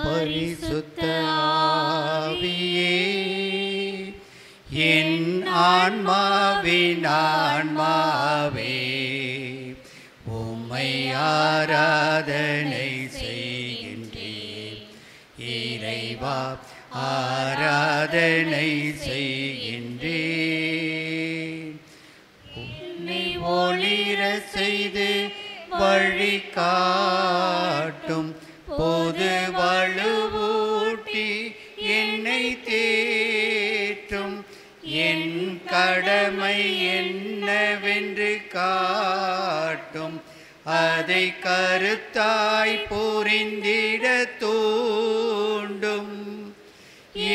பரிசுத்த ஆவியே, என் ஆன்மாவின் ஆன்மாவே, உம்மை ஆராதனை செய்கின்றேன். இறைவா, ஆராதனை செய்கின்றேன். உன்னை ஒளிர செய்து வழி காட்டும் பொது வலுவூட்டி என்னை தேற்றும். என் கடமை என்னவென்று காட்டும், அதை கருத்தாய் புரிந்திட தூண்டும்.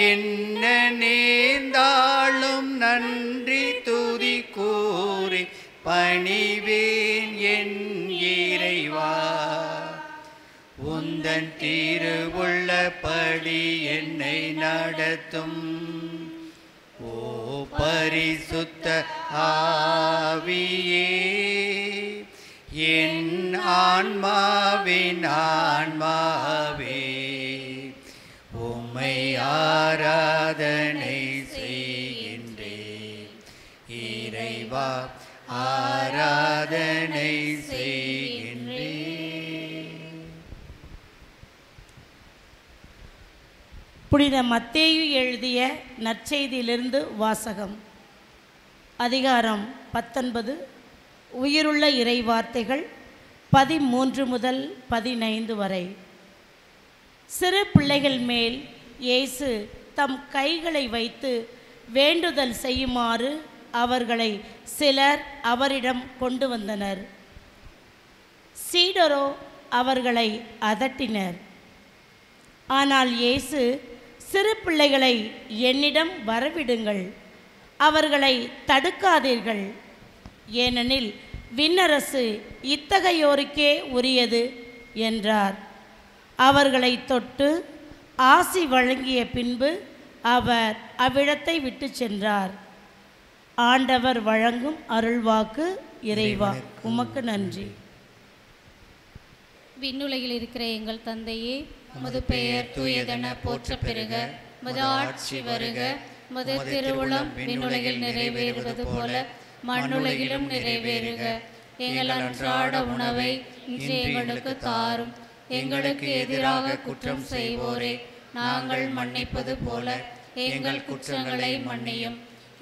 என்ன நேர்ந்தாலும் நன்றி துதி கூறி பணிவேன் என் இறைவா. உந்தன் திருவுள்ளபடி என்னை நடத்தும். ஓ பரிசுத்த ஆவியே, என் ஆன்மாவின் ஆன்மாவே, உம்மை ஆராதனை செய்கின்றேன். இறைவா, ஆராதனை செய்கின்றேன். புனித மத்தேயு எழுதிய நற்செய்தியிலிருந்து வாசகம். அதிகாரம் 19. உயிருள்ள இறை வார்த்தைகள் 13 முதல் 15 வரை. சிறு பிள்ளைகள் மேல் இயேசு தம் கைகளை வைத்து வேண்டுதல் செய்யுமாறு அவர்களை சிலர் அவரிடம் கொண்டு வந்தனர். சீடரோ அவர்களை அதட்டினர். ஆனால் இயேசு, சிறு பிள்ளைகளை என்னிடம் வரவிடுங்கள், அவர்களை தடுக்காதீர்கள், ஏனெனில் விண்ணரசு இத்தகையோருக்கே உரியது என்றார். அவர்களை தொட்டு ஆசி வழங்கிய பின்பு அவர் அவ்விடத்தை விட்டு சென்றார். ஆண்டவர் வழங்கும் அருள்வாக்கு. இறைவா, உமக்கு நன்றி. விண்ணுலகில் இருக்கிற எங்கள் தந்தையே, உமது பெயர் தூயதென போற்றப் பெறுக. உமது ஆட்சி வருக. உமது திருவுளம் விண்ணுலகில் நிறைவேறுவது போல மண்ணுலகிலும் நிறைவேறுக. எங்கள் அன்றாட உணவை இன்று எங்களுக்கு தாரும். எங்களுக்கு எதிராக குற்றம் செய்வோரே நாங்கள் மன்னிப்பது போல எங்கள் குற்றங்களை மன்னியும்.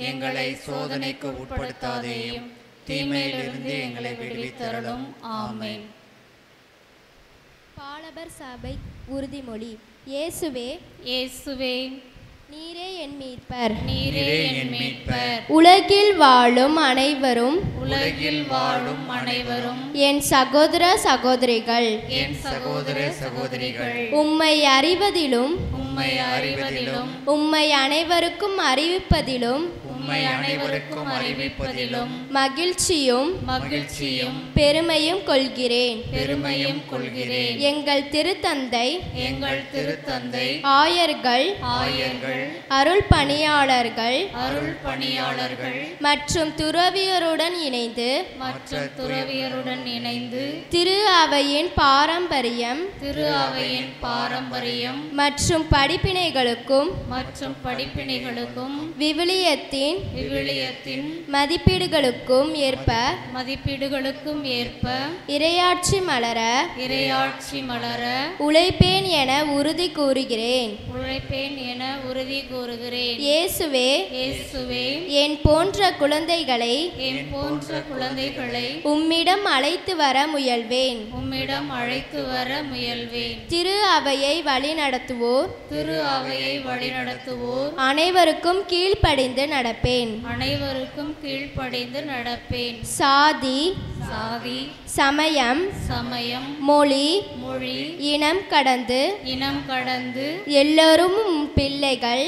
எங்களை சோதனைக்கு உட்படுத்தாதேயும், தீமையிலிருந்து எங்களை விடுவித்தருளும். ஆமென். பாலபர் சபை உறுதிமொழி. இயேசுவே, இயேசுவே, நீரே என் மீட்பர், நீரே என் மீட்பர். உலகில் வாழும் அனைவரும், உலகில் வாழும் அனைவரும் என் சகோதர சகோதரிகள், என் சகோதர சகோதரிகள். உம்மை அறிவதிலும், உம்மை அறிவதிலும், உம்மை அனைவருக்கும் அறிவிப்பதிலும், உம்மை அனைவருக்கும் அறிவிப்பதிலும் மகிழ்ச்சியும் மகிழ்ச்சியும் பெருமையும் கொள்கிறேன், பெருமையும் கொள்கிறேன். எங்கள் திருத்தந்தை, எங்கள் திருத்தந்தை, ஆயர்கள், ஆயர்கள், அருள் பணியாளர்கள், அருள் பணியாளர்கள் மற்றும் துறவியருடன் இணைந்து, மற்ற துறவியருடன் இணைந்து திரு அவையின் பாரம்பரியம், திரு அவையின் பாரம்பரியம் மற்றும் படிப்பினைகளுக்கும், மற்றும் படிப்பினைகளுக்கும், விவிலியத்தின் மதிப்பீடுகளுக்கும் ஏற்ப இறையாட்சி மலர உழைப்பேன் என உறுதி கூறுகிறேன். இயேசுவே, என் போன்ற குழந்தைகளை உம்மிடம் அழைத்து வர முயல்வேன். திரு அவையை வழிநடத்துவோர் அனைவருக்கும் கீழ்ப்படிந்து நடப்பேன். சாதி, சமயம், மொழி, இனம் கடந்து எல்லோரும் பிள்ளைகள்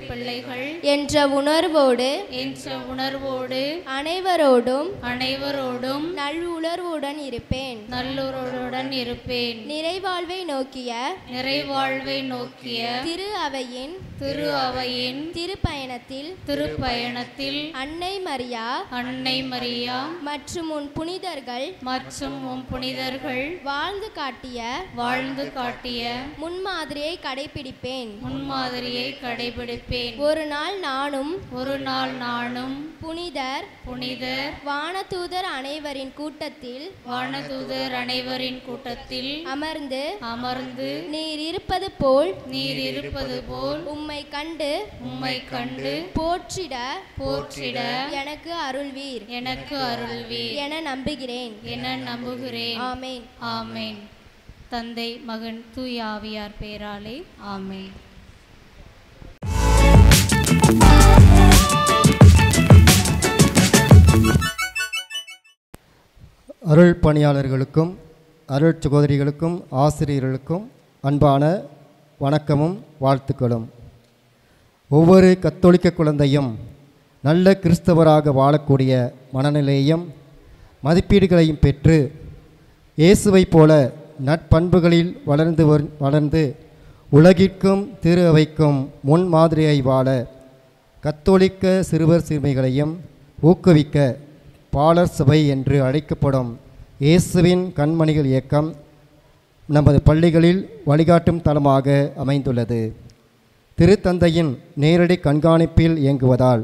பிள்ளைகள் என்ற உணர்வோடு அனைவரோடும் நல்லுணர்வுடன் இருப்பேன். நிறைவாழ்வை நோக்கிய திரு அவையின் திருப்பயணத்தில் அன்னை மரியா மற்றும் உன் புனிதர்கள் வாழ்ந்து காட்டிய முன்மாதிரியை கடைபிடிப்பேன். ஒரு நாள் நானும் புனிதர் வானதூதர் அனைவரின் கூட்டத்தில் அமர்ந்து நீர் இருப்பது போல் உம்மை கண்டு போற்றிட எனக்கு அருள்வீர் என நம்புகிறேன். ஆமென். ஆமென். தந்தை, மகன், தூய ஆவியார் பெயராலே ஆமென். அருள் பணியாளர்களுக்கும் அருள் சகோதரிகளுக்கும் ஆசிரியர்களுக்கும் அன்பான வணக்கமும் வாழ்த்துக்களும். ஒவ்வொரு கத்தோலிக்க குழந்தையும் நல்ல கிறிஸ்தவராக வாழக்கூடிய மனநிலையும் மதிப்பீடுகளையும் பெற்று இயேசுவைப் போல நற்பண்புகளில் வளர்ந்து உலகிற்கும் திரு அவைக்கும் முன்மாதிரியை வாழ கத்தோலிக்க சிறுவர் சிறுமிகளையும் ஊக்குவிக்க பாலர் சபை என்று அழைக்கப்படும் இயேசுவின் கண்மணிகள் இயக்கம் நமது பள்ளிகளில் வழிகாட்டும் தளமாக அமைந்துள்ளது. திருத்தந்தையின் நேரடி கண்காணிப்பில் இயங்குவதால்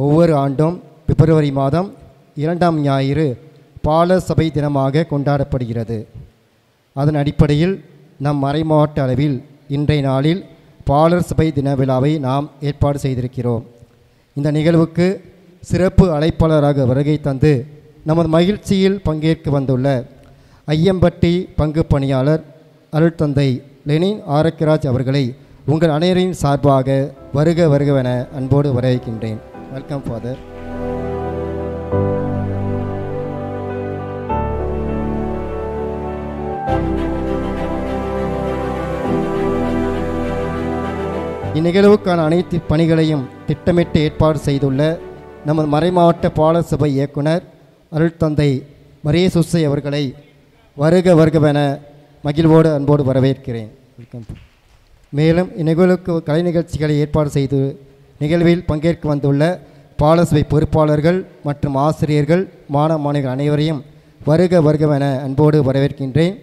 ஒவ்வொரு ஆண்டும் பிப்ரவரி மாதம் 2ஆம் ஞாயிறு பாலர் சபை தினமாக கொண்டாடப்படுகிறது. அதன் அடிப்படையில் நம் மறைமாவட்ட அளவில் இன்றைய நாளில் பாலர் சபை தின விழாவை நாம் ஏற்பாடு செய்திருக்கிறோம். இந்த நிகழ்வுக்கு சிறப்பு அழைப்பாளராக வருகை தந்து நமது மகிழ்ச்சியில் பங்கேற்க வந்துள்ள ஐயம்பட்டி பங்கு பணியாளர் அருள்தந்தை லெனின் ஆரோக்கியராஜ் அவர்களை உங்கள் அனைவரின் சார்பாக வருகவென அன்போடு வரவேற்கின்றேன். Welcome father. இந்நிகழ்வுக்கான அனைத்து பணிகளையும் திட்டமிட்டு ஏற்பாடு செய்துள்ள நமது மறைமாவட்ட பாலர் சபை இயக்குனர் அருள்தந்தை மரியசுசை அவர்களை வருகவென மகிழ்வோடு அன்போடு வரவேற்கிறேன். மேலும் இந்நிகழ்வுக்கு கலை நிகழ்ச்சிகளை ஏற்பாடு செய்து நிகழ்வில் பங்கேற்க வந்துள்ள பாலர் சபை பொறுப்பாளர்கள் மற்றும் ஆசிரியர்கள் மாணவர்கள் அனைவரையும் வருகவென அன்போடு வரவேற்கின்றேன்.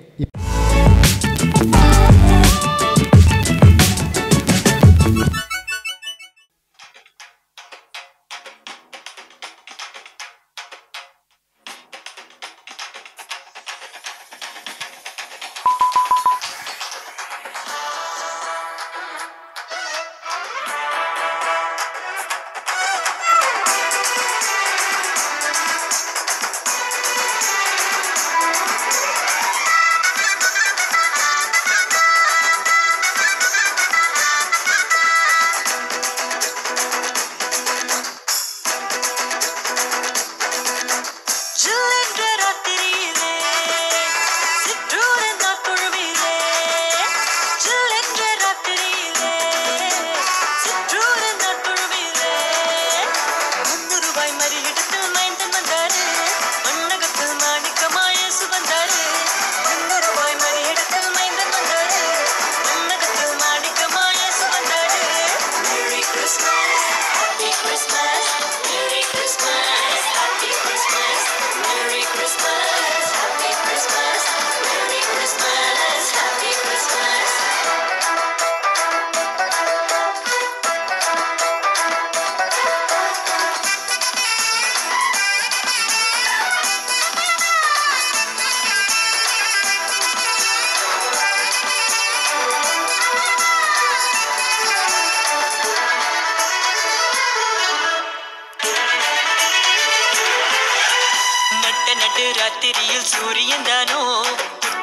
ராத்திரியில் சூரியன் தானோ,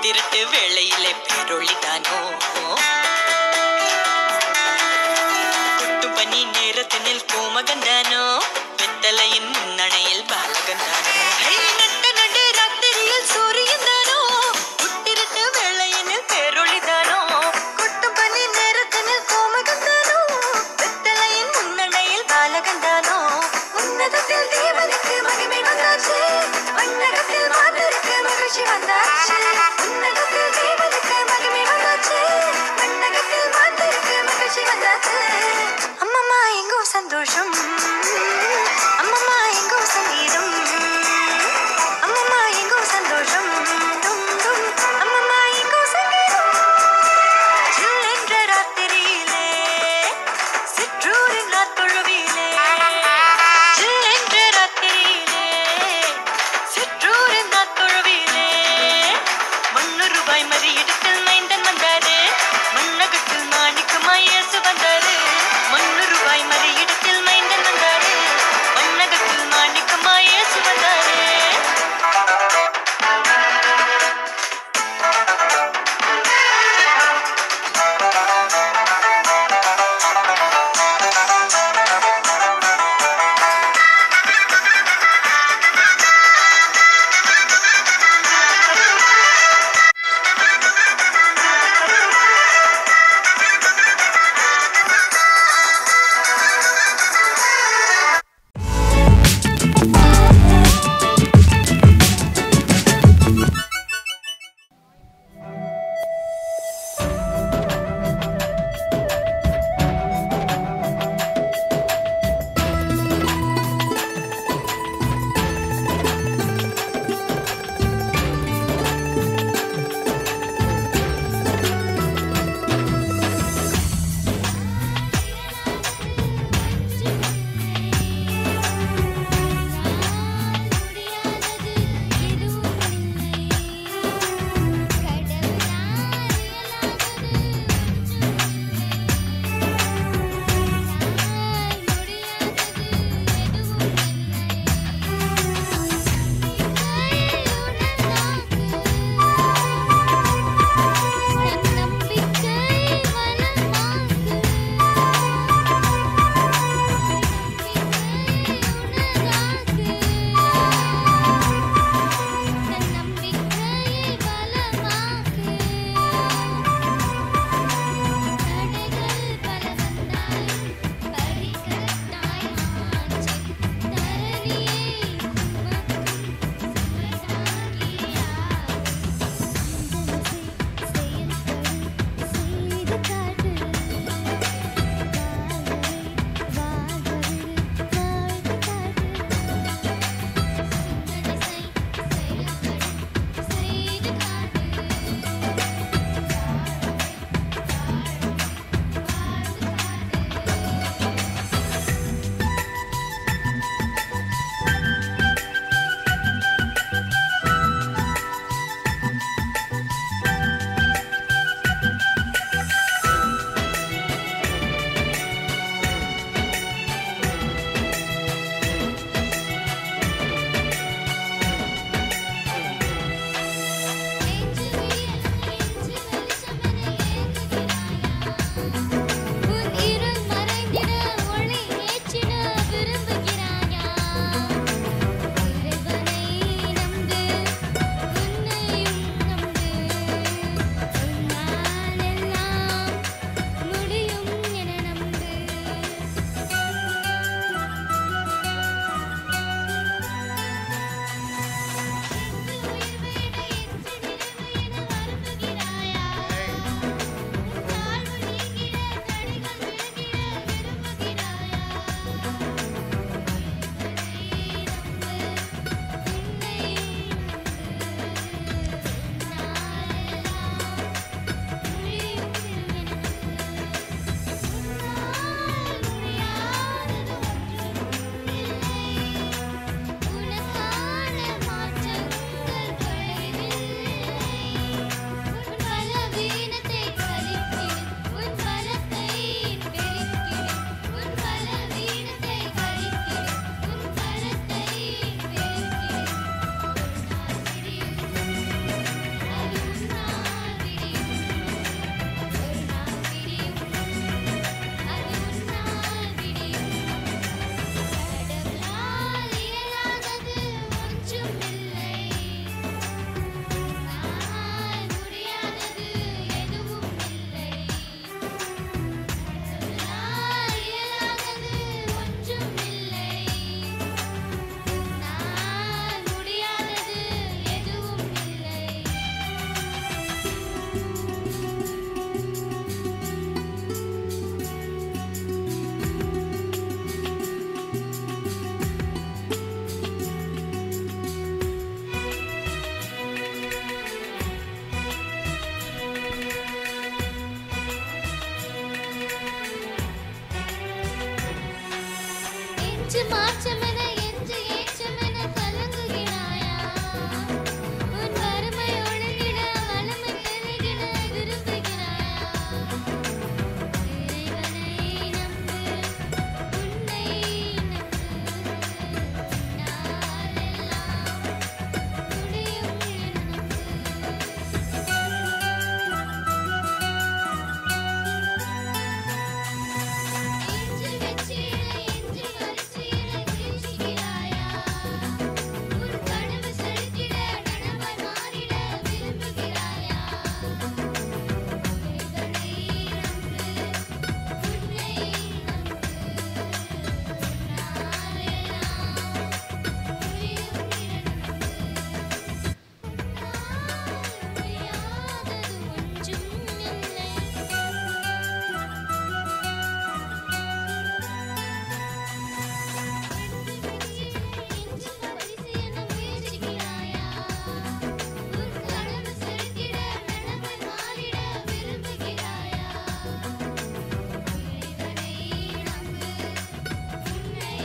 திருட்டு வேளையிலே பேரொளி தானோ, குட்டு பனி நேரத்தினில் பூமகன் தானோ, வெத்தலையின் முன்னணையில் பாலகன் தானோ. நட்டு ராத்திரியில் சூரியன் தானோ, திருட்டு வேளையினில் பேரொளி தானோ, குட்டு பனி நேரத்தினில் பூமகன் தானோ, வெத்தலையின் நெஞ்சு மாற்றமென என்று ஏற்றமென கலங்குகிறாயா உன் வறுமை ஒழுகிட வளமை பெருகிட விரும்புகிறாயா இறைவனை நம்பு உன்னை நம்பு நாளெல்லாம் முடியும் என்று வெற்றியில என்று வரிசையில வீழ்ச்சிகிறாயா உன் கனவு செலுத்திட நனவாய் மாறிட விரும்புகிறாயா இறைவனை நம்பு உன்னை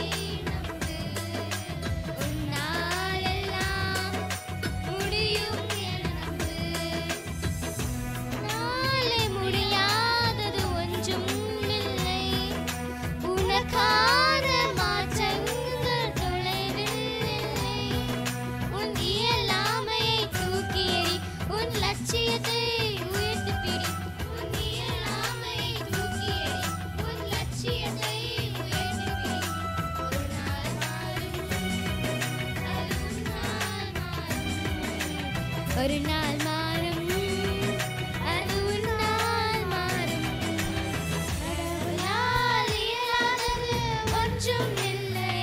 நம்பு நாளெல்லாம் முடியும் முடியாதது ஒன்றும் இல்லை நாளை முடியாதது ஒன்றும் இல்லை உனக்கான மாற்றங்கள் தொலைவில் இல்லை உன் இயலாமையை தூக்கி எறி உன் லட்சியத்தை உயர்த்தி பிடி உன் இயலாமையை தூக்கி எறி உன் லட்சியத்தை உயர்த்தி பிடி ஒரு நாள் மாறும் அது ஒரு நாள் மாறும் அது உன்னால் மாறும் கடவுளால் இயலாதது ஒன்றும் இல்லை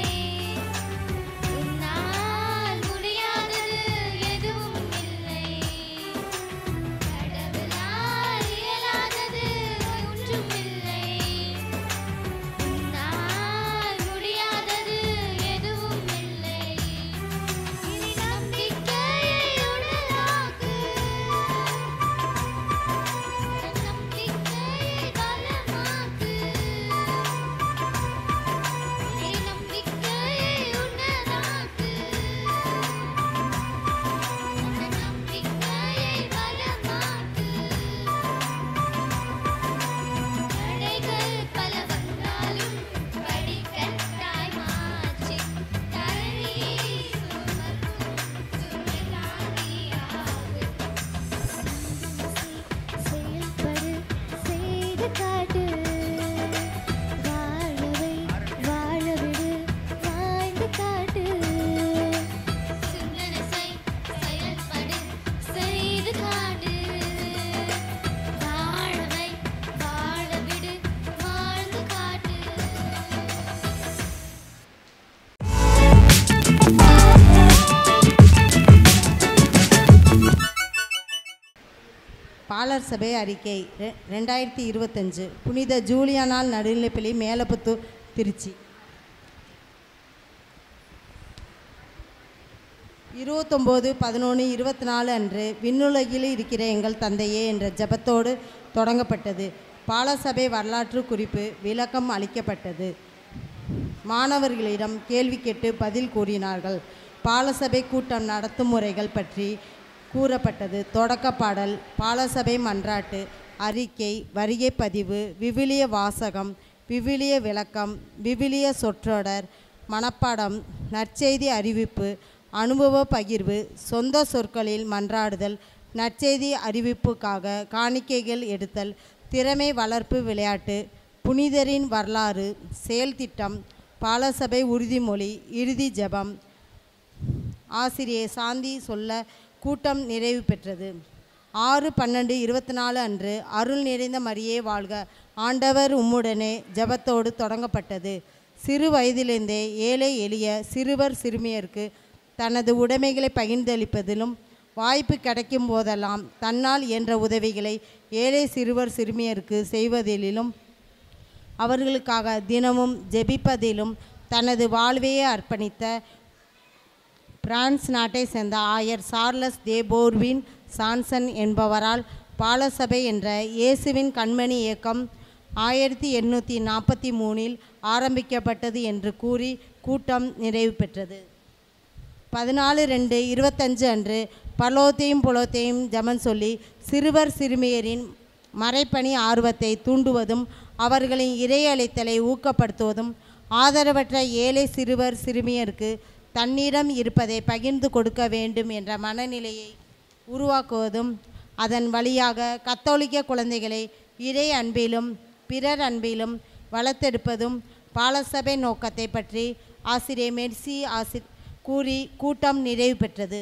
உன்னால் முடியாதது எதுவும் இல்லை கடவுளால் இயலாதது ஒன்றும் இல்லை உன்னால் முடியாதது எதுவும் இல்லை இனி நம்பிக்கையை உடலாக்கு நம்பிக்கையை பலமாக்கு இனி நம்பிக்கையை உன்னதாக்கு நம்பிக்கையை பலமாக்கு தடைகள் பல வந்தாலும் படிக்கட்டாய் மாற்றி தரணி சுமக்கும் சுமைதாங்கியாகு செயல்படு செய்து காட்டு வாழவை வாழவிடு வாழ்ந்து காட்டு சிந்தனை செயல்படு செய்து காட்டு வாழவை வாழவிடு வாழ்ந்து காட்டு பாலர் சபை அறிக்கை 2025 புனித ஜூலியானால் நடுநிலைப்பள்ளி மேலப்புத்தூர் திருச்சி 29/11/24 அன்று விண்ணுலகில் இருக்கிற எங்கள் தந்தையே என்ற ஜெபத்தோடு தொடங்கப்பட்டது. பாலசபை வரலாற்று குறிப்பு விளக்கம் அளிக்கப்பட்டது. மாணவர்களிடம் கேள்வி கேட்டு பதில் கூறினார்கள். பாலசபை கூட்டம் நடத்தும் முறைகள் பற்றி கூறப்பட்டது. தொடக்க பாடல், பாலசபை மன்றாட்டு, அறிக்கை, வருகை பதிவு, விவிலிய வாசகம், விவிலிய விளக்கம், விவிலிய சொற்றொடர், மனப்பாடம், நற்செய்தி அறிவிப்பு, அனுபவ பகிர்வு, சொந்த சொற்களில் மன்றாடுதல், நற்செய்தி அறிவிப்புக்காக காணிக்கைகள் எடுத்தல், திறமை வளர்ப்பு விளையாட்டு, புனிதரின் வரலாறு, செயல் திட்டம், பாலசபை உறுதிமொழி, இறுதி ஜெபம். ஆசிரியை சாந்தி சொல்ல கூட்டம் நிறைவு பெற்றது. 6/12/24 அன்று அருள் நிறைந்த மரியே வாழ்க, ஆண்டவர் உம்முடனே ஜெபத்தோடு தொடங்கப்பட்டது. சிறு வயதிலிருந்தே ஏழை எளிய சிறுவர் சிறுமியருக்கு தனது உடைமைகளை பகிர்ந்தளிப்பதிலும் வாய்ப்பு கிடைக்கும் போதெல்லாம் தன்னால் இயன்ற உதவிகளை ஏழை சிறுவர் சிறுமியருக்கு செய்வதிலும் அவர்களுக்காக தினமும் ஜெபிப்பதிலும் தனது வாழ்வையே அர்ப்பணித்த பிரான்ஸ் நாட்டை சேர்ந்த ஆயர் சார்லஸ் தே போர்வின் சான்சன் என்பவரால் பாலசபை என்ற இயேசுவின் கண்மணி இயக்கம் 1843 ஆரம்பிக்கப்பட்டது என்று கூறி கூட்டம் நிறைவு பெற்றது. 14/2/25 அன்று பலோத்தையும் புலோத்தையும் ஜெபம் சொல்லி சிறுவர் சிறுமியரின் மறைப்பணி ஆர்வத்தை தூண்டுவதும் அவர்களின் இறை அழைத்தலை ஊக்கப்படுத்துவதும் ஆதரவற்ற ஏழை சிறுவர் சிறுமியருக்கு தன்னிடம் இருப்பதை பகிர்ந்து கொடுக்க வேண்டும் என்ற மனநிலையை உருவாக்குவதும் அதன் வழியாக கத்தோலிக்க குழந்தைகளை இறை அன்பிலும் பிறர் அன்பிலும் வளர்த்தெடுப்பதும் பாலசபை நோக்கத்தை பற்றி ஆசிரியர் மெர்சி கூறி கூட்டம் நிறைவு பெற்றது.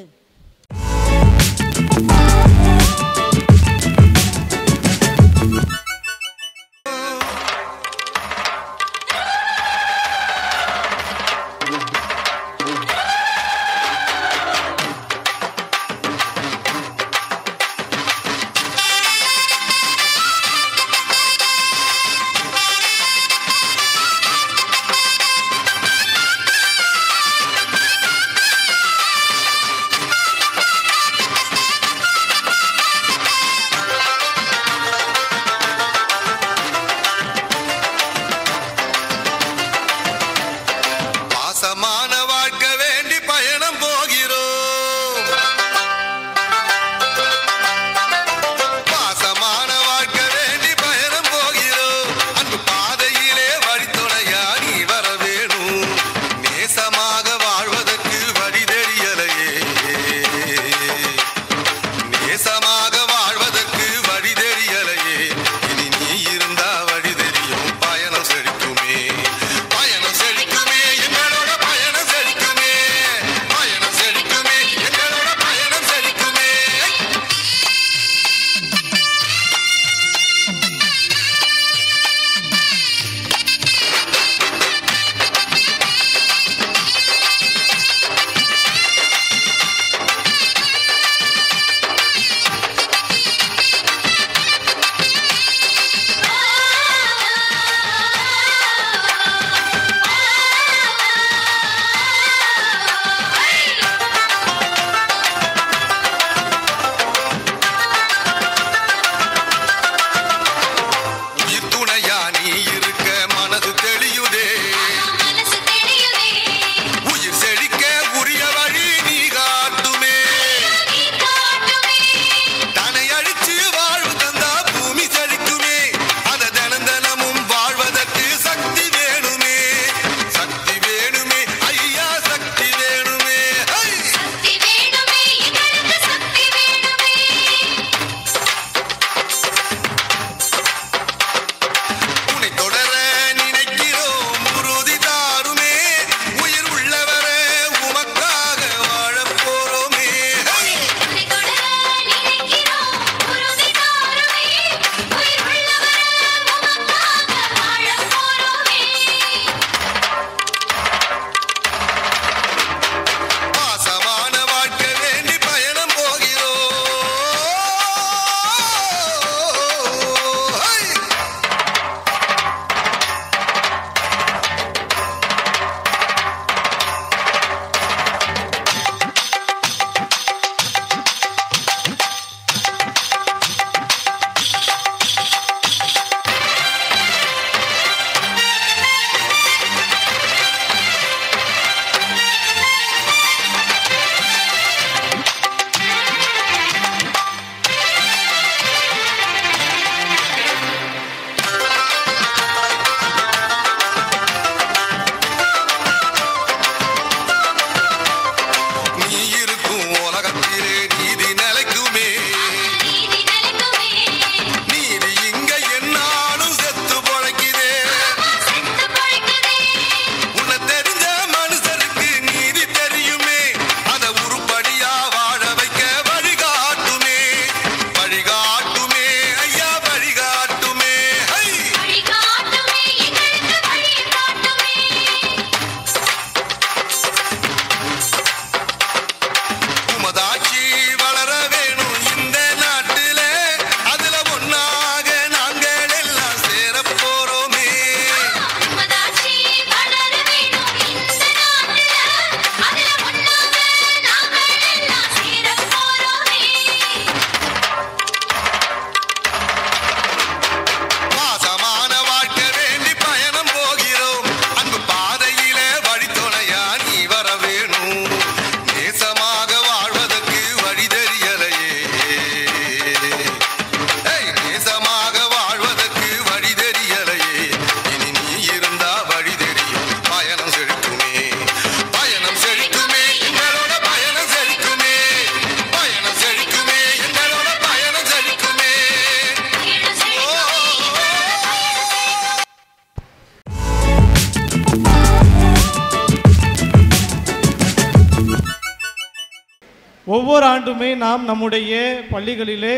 ஒவ்வொரு ஆண்டுமே நாம் நம்முடைய பள்ளிகளிலே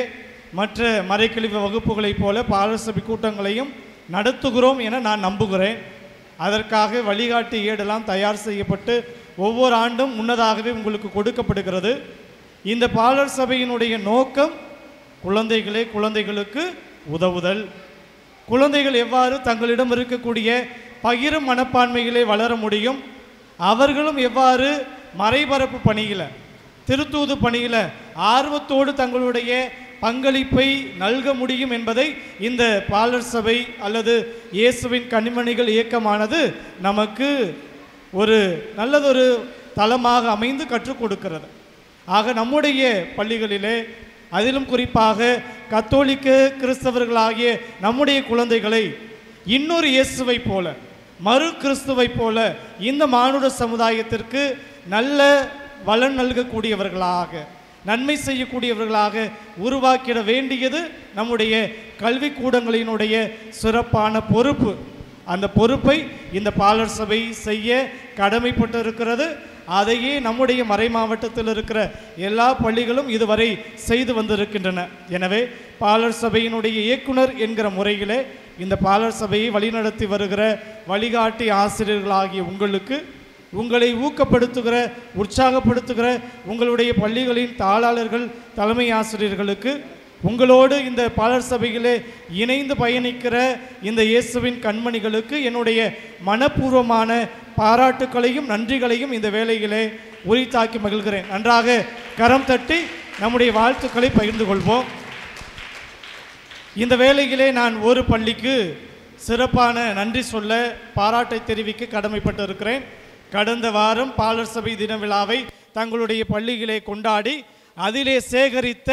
மற்ற மறைக்கல்வி வகுப்புகளைப் போல பாலசபை கூட்டங்களையும் நடத்துகிறோம் என நான் நம்புகிறேன். அதற்காக வழிகாட்டி ஏடெல்லாம் தயார் செய்யப்பட்டு ஒவ்வொரு ஆண்டும் முன்னதாகவே உங்களுக்கு கொடுக்கப்படுகிறது. இந்த பாலர் சபையினுடைய நோக்கம் குழந்தைகளுக்கு உதவுதல். குழந்தைகள் எவ்வாறு தங்களிடம் இருக்கக்கூடிய பகிரும் மனப்பான்மைகளை வளர முடியும், அவர்களும் எவ்வாறு மறைபரப்பு பணியில் திருத்தூது பணியில் ஆர்வத்தோடு தங்களுடைய பங்களிப்பை நல்க முடியும் என்பதை இந்த பாலர் சபை அல்லது இயேசுவின் கன்னிமணிகள் இயக்கமானது நமக்கு ஒரு நல்லதொரு தளமாக அமைந்து கற்றுக் கொடுக்கிறது. ஆக நம்முடைய பள்ளிகளிலே அதிலும் குறிப்பாக கத்தோலிக்க கிறிஸ்தவர்களாகிய நம்முடைய குழந்தைகளை இன்னொரு இயேசுவை போல மறு கிறிஸ்துவை போல இந்த மானுட சமுதாயத்திற்கு நல்ல வளன் நல்கக்கூடியவர்களாக நன்மை செய்யக்கூடியவர்களாக உருவாக்கிட வேண்டியது நம்முடைய கல்விக்கூடங்களினுடைய சிறப்பான பொறுப்பு. அந்த பொறுப்பை இந்த பாலர் சபை செய்ய கடமைப்பட்டு இருக்கிறது. அதையே நம்முடைய மறை மாவட்டத்தில் இருக்கிற எல்லா பள்ளிகளும் இதுவரை செய்து வந்திருக்கின்றன. எனவே பாலர் சபையினுடைய இயக்குனர் என்கிற முறையிலே இந்த பாலர் சபையை வழிநடத்தி வருகிற வழிகாட்டி ஆசிரியர்களாகிய உங்களுக்கு, உங்களை ஊக்கப்படுத்துகிற உற்சாகப்படுத்துகிற உங்களுடைய பள்ளிகளின் தாளாளர்கள் தலைமை ஆசிரியர்களுக்கு, உங்களோடு இந்த பாலர் சபையிலே இணைந்து பயணிக்கிற இந்த இயேசுவின் கண்மணிகளுக்கு என்னுடைய மனப்பூர்வமான பாராட்டுக்களையும் நன்றிகளையும் இந்த வேளையிலே உரித்தாக்கி மகிழ்கிறேன். நன்றாக கரம் தட்டி நம்முடைய வாழ்த்துக்களை பகிர்ந்து கொள்வோம். இந்த வேளையிலே நான் ஒரு பள்ளிக்கு சிறப்பான நன்றி சொல்ல பாராட்டை தெரிவிக்க கடமைப்பட்டு இருக்கிறேன். கடந்த வாரம் பாலர் சபை தின விழாவை தங்களுடைய பள்ளிகளே கொண்டாடி அதிலே சேகரித்த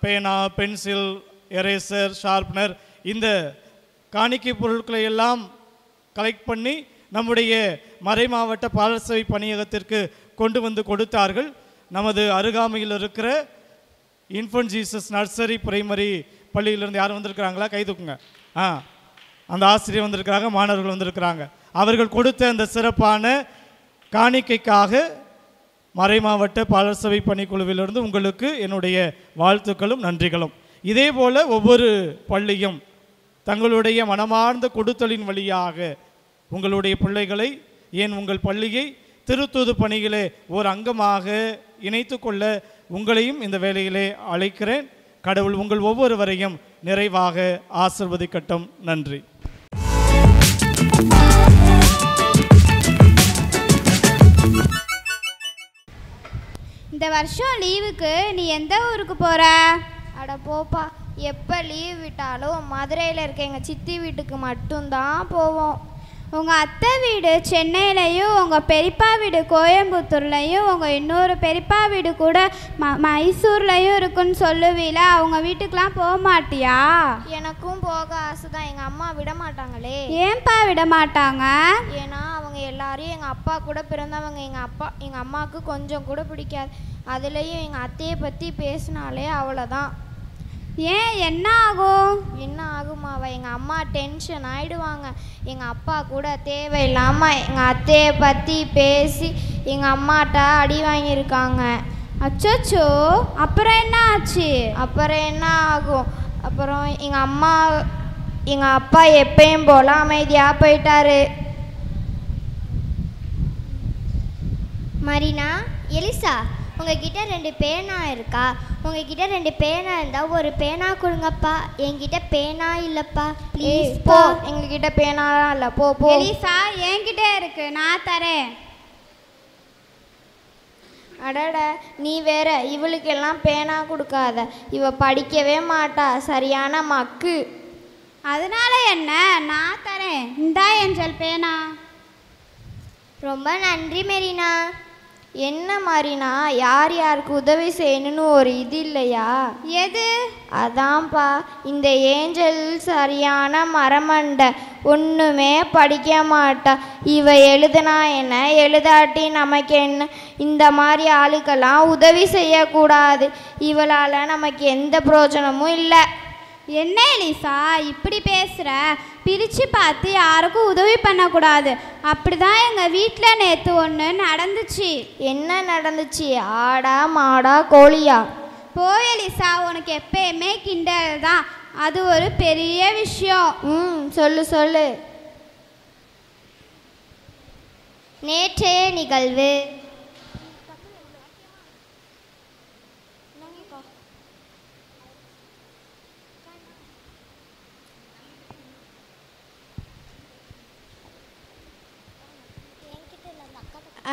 பேனா, பென்சில், எரேசர், ஷார்ப்னர் இந்த காணிக்கை பொருட்களை எல்லாம் கலெக்ட் பண்ணி நம்முடைய மறை மாவட்ட பாலர் சபை பணியகத்திற்கு கொண்டு வந்து கொடுத்தார்கள். நமது அருகாமையில் இருக்கிற இன்ஃபன்ட் ஜீசஸ் நர்சரி பிரைமரி பள்ளியிலிருந்து யாரும் வந்திருக்கிறாங்களா? கை தூக்குங்க. அந்த ஆசிரியர் வந்திருக்கிறாங்க, மாணவர்கள் வந்திருக்கிறாங்க. அவர்கள் கொடுத்த அந்த சிறப்பான காணிக்கைக்காக மறை மாவட்ட பாலர் சபை பணிக்குழுவிலிருந்து உங்களுக்கு என்னுடைய வாழ்த்துக்களும் நன்றிகளும். இதே போல் ஒவ்வொரு பள்ளியும் தங்களுடைய மனமார்ந்த கொடுத்தலின் வழியாக உங்களுடைய பிள்ளைகளை, ஏன் உங்கள் பள்ளியை திருத்தூது பணியிலே ஒரு அங்கமாக இணைத்து கொள்ள உங்களையும் இந்த வேளையிலே அழைக்கிறேன். கடவுள் உங்கள் ஒவ்வொருவரையும் நிறைவாக ஆசீர்வதிக்கட்டும். நன்றி. இந்த வருஷம் லீவுக்கு நீ எந்த ஊருக்கு போகிற? அட போப்பா, எப்போ லீவ் விட்டாலும் மதுரையில் இருக்க எங்கள் சித்தி வீட்டுக்கு மட்டும்தான் போவோம். உங்கள் அத்தை வீடு சென்னையிலையும், உங்கள் பெரியப்பா வீடு கோயம்புத்தூர்லையும், உங்கள் இன்னொரு பெரியப்பா வீடு கூட மைசூர்லையும் இருக்குன்னு சொல்லுவீல, அவங்க வீட்டுக்கெலாம் போக மாட்டியா? எனக்கும் போக ஆசை தான், எங்கள் அம்மா விட மாட்டாங்களே. ஏன்பா விட மாட்டாங்க? ஏன்னா அவங்க எல்லாரையும் எங்கள் அப்பா கூட பிறந்தவங்க. எங்கள் அம்மாவுக்கு கொஞ்சம் கூட பிடிக்காது. அதுலேயும் எங்கள் அத்தையை பற்றி பேசினாலே அவ்வளோதான். ஏன், என்ன ஆகும்? என்ன ஆகுமாவா? எங்கள் அம்மா டென்ஷன் ஆகிடுவாங்க. எங்கள் அப்பா கூட தேவையில்லாமல் எங்கள் அத்தையை பற்றி பேசி எங்கள் அம்மாட்ட அடி வாங்கியிருக்காங்க. அச்சோ, அப்புறம் என்ன ஆச்சு? அப்புறம் என்ன ஆகும்? அப்புறம் எங்கள் அப்பா எப்பயும் போல் அமைதியாக போயிட்டாரு. மரினா, எலிசா, உங்ககிட்ட 2 பேனா இருக்கா? உங்ககிட்ட 2 பேனா இருந்தால் ஒரு பேனா கொடுங்கப்பா. என்கிட்ட பேனா இல்லைப்பா, ப்ளீஸ் போ. எங்ககிட்ட பேனாலாம் இல்லை, போ போ. எலிசா, என்கிட்ட இருக்கு, நான் தரேன். அடட, நீ வேற இவளுக்கெல்லாம் பேனா கொடுக்காத. இவ படிக்கவே மாட்டா, சரியான மக்கு. அதனால என்ன, நான் தரேன். இந்தா ஏஞ்சல் பேனா. ரொம்ப நன்றி மெரினா. என்ன மரினா, யார் யாருக்கு உதவி செய்யணும்னு ஒரு இது இல்லையா? எது? அதான்ப்பா, இந்த ஏஞ்சல் சரியான மரமண்டை, ஒன்றுமே படிக்க மாட்டா. இவ எழுதுனா என்ன, எழுதாட்டி நமக்கு என்ன? இந்த மாதிரி ஆளுக்கெல்லாம் உதவி செய்யக்கூடாது. இவளால் நமக்கு எந்த பிரயோஜனமும் இல்லை. என்ன எலிசா இப்படி பேசுகிற? பிரித்து பார்த்து யாருக்கும் உதவி பண்ணக்கூடாது. அப்படி தான் எங்கள் வீட்டில் நேற்று ஒன்று நடந்துச்சு. என்ன நடந்துச்சு? ஆடா மாடா கோழியா? போ எலிசா, உனக்கு எப்பயுமே கிண்டல் தான். அது ஒரு பெரிய விஷயம். சொல்லு சொல்லு. நேற்றைய நிகழ்வு.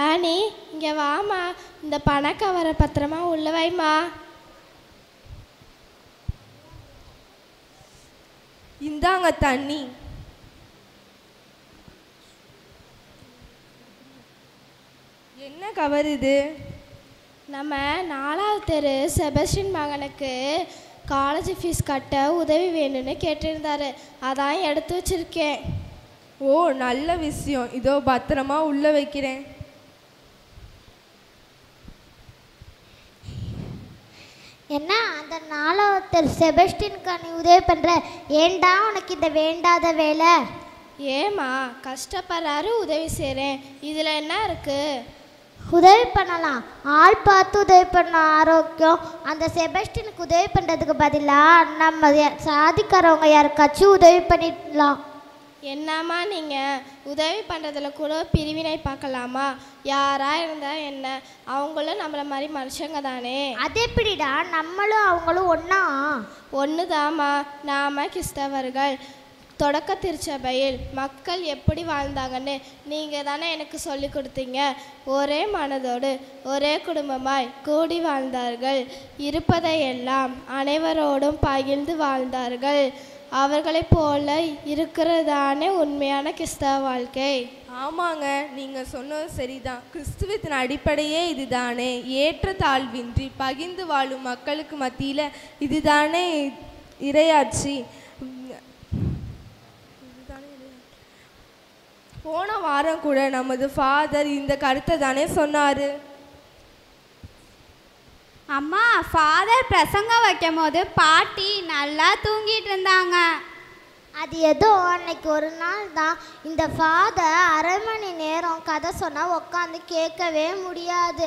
ஆனி, இங்கே வாமா. இந்த பணக்கவரை பத்திரமா உள்ள வைமா. இந்தாங்க தண்ணி. என்ன கவர் இது? நம்ம 4வது தெரு செபஸ்டின் மகனுக்கு காலேஜ் ஃபீஸ் கட்ட உதவி வேணும்னு கேட்டிருந்தாரு. அதான் எடுத்து வச்சிருக்கேன். ஓ, நல்ல விஷயம். இதோ பத்திரமா உள்ள வைக்கிறேன். என்ன அந்த 4வது செபஸ்டினுக்கு நீ உதவி பண்ணுற? ஏண்டா உனக்கு இந்த வேண்டாத வேலை? ஏமா கஷ்டப்படுறாரு, உதவி செய்கிறேன். இதில் என்ன இருக்குது? உதவி பண்ணலாம், ஆள் பார்த்து உதவி பண்ண ஆரோக்கியம். அந்த செபஸ்டினுக்கு உதவி பண்ணுறதுக்கு பதிலாக நம்ம சாதிக்கிறவங்க யாருக்காச்சும் உதவி பண்ணிடலாம். என்னம்மா நீங்கள் உதவி பண்ணுறதுல கூட பிரிவினை பார்க்கலாமா? யாராக இருந்தால் என்ன, அவங்களும் நம்மளை மாதிரி மனுஷங்க தானே. அது எப்படிடா? நம்மளும் அவங்களும் ஒன்றா? ஒன்று தாம்மா. நாம் கிறிஸ்தவர்கள். தொடக்க திருச்சபையில் மக்கள் எப்படி வாழ்ந்தாங்கன்னு நீங்கள் தானே எனக்கு சொல்லி கொடுத்தீங்க. ஒரே மனதோடு ஒரே குடும்பமாய் கூடி வாழ்ந்தார்கள். இருப்பதையெல்லாம் அனைவரோடும் பகிர்ந்து வாழ்ந்தார்கள். அவர்களைப் போல இருக்கிறதானே உண்மையான கிறிஸ்தவ வாழ்க்கை. ஆமாங்க, நீங்கள் சொன்னது சரிதான். கிறிஸ்துவத்தின் அடிப்படையே இதுதானே. ஏற்றத்தாழ்வின்றி பகிர்ந்து வாழும் மக்களுக்கு மத்தியில் இதுதானே இறையாட்சி. போன வாரம் கூட நமது ஃபாதர் இந்த கருத்தை தானே சொன்னார். அம்மா, ஃபாதர் பிரசங்கம் வைக்கும் போது பாட்டி நல்லா தூங்கிட்டு இருந்தாங்க. அது ஏதோ அன்னைக்கு ஒரு நாள் தான். இந்த ஃபாதர் 1/2 மணி நேரம் கதை சொன்னால் உட்காந்து கேட்கவே முடியாது.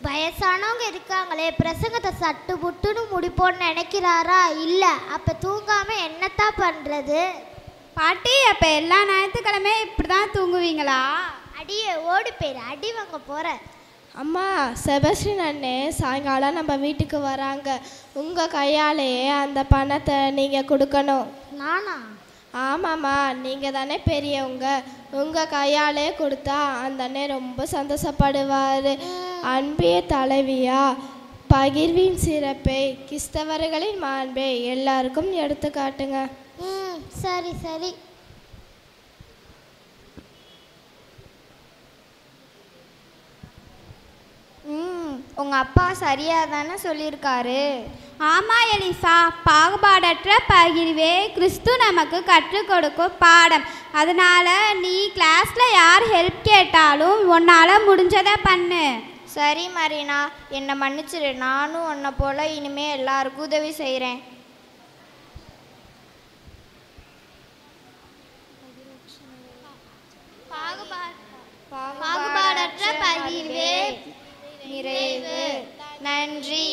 வயசானவங்க இருக்காங்களே, பிரசங்கத்தை சட்டு புட்டுன்னு முடிப்போன்னு நினைக்கிறாரா? இல்லை, அப்போ தூங்காமல் என்னத்தான் பண்ணுறது? பாட்டி, அப்போ எல்லா ஞாயிற்றுக்கிழமையும் இப்படி தான் தூங்குவீங்களா? அடியே ஓடி போயிரு, அடி வாங்க போகிற. அம்மா, செபஸ்டின் அண்ணே சாயங்காலம் நம்ம வீட்டுக்கு வராங்க. உங்கள் கையாலேயே அந்த பணத்தை நீங்கள் கொடுக்கணும். நானா? ஆமாம்மா, நீங்கள் தானே பெரியவங்க. உங்கள் கையாலே கொடுத்தா அந்த அண்ணே ரொம்ப சந்தோஷப்படுவார். அன்பிய தலைவியா, பகிர்வின் சிறப்பை, கிறிஸ்தவர்களின் மாண்பை எல்லாருக்கும் எடுத்து காட்டுங்க. சரி சரி. உங்கள் அப்பா சரியாக தானே சொல்லியிருக்காரு. ஆமாம் எலிசா, பாகுபாடற்ற பகிர்வே கிறிஸ்து நமக்கு கற்றுக் கொடுக்கும் பாடம். அதனால் நீ கிளாஸில் யார் ஹெல்ப் கேட்டாலும் உன்னால் முடிஞ்சதை பண்ணு. சரி மரீனா, என்னை மன்னிச்சிரு. நானும் உன்னை போல் இனிமேல் எல்லாருக்கும் உதவி செய்கிறேன். பாகுபாடற்ற பகிர்வே நிறைவு. நன்றி.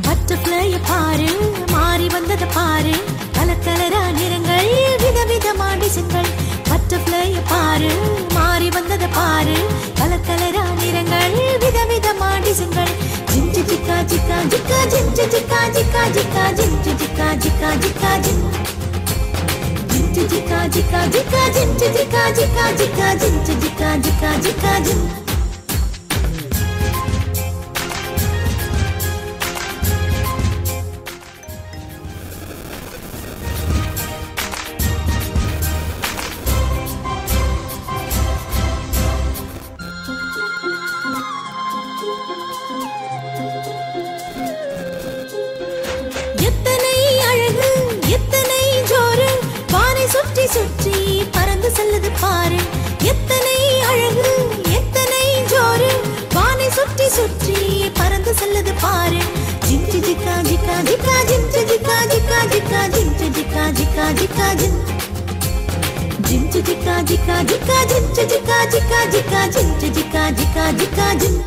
பட்டர்ஃப்ளைய பாரு, மாறி வந்தத பாரு, கலர் கலரா நிறங்கள், விதவிதமா டிசைன்கள். பட்டர்ஃப்ளைய பாரு, மாறி வந்தத பாரு, கலர் கலரா நிறங்கள், விதவிதமா டிசைன்கள். ஜிஞ்சு Zika jika jika jin jika jika jika jin jika jika jika jin jika jika jika jin jika jika jika jin jika jika jika jin சுற்றி பறந்து செல்லுது பாரு எத்தனை அழகு எத்தனை ஜோரு வானை சுற்றி சுற்றி பறந்து செல்லுது பாரு ginger Zika Zika Zika ginger Zika Zika Zika ginger Zika Zika Zika ஜின் ginger Zika Zika Zika ginger Zika Zika Zika ginger Zika Zika Zika ஜின்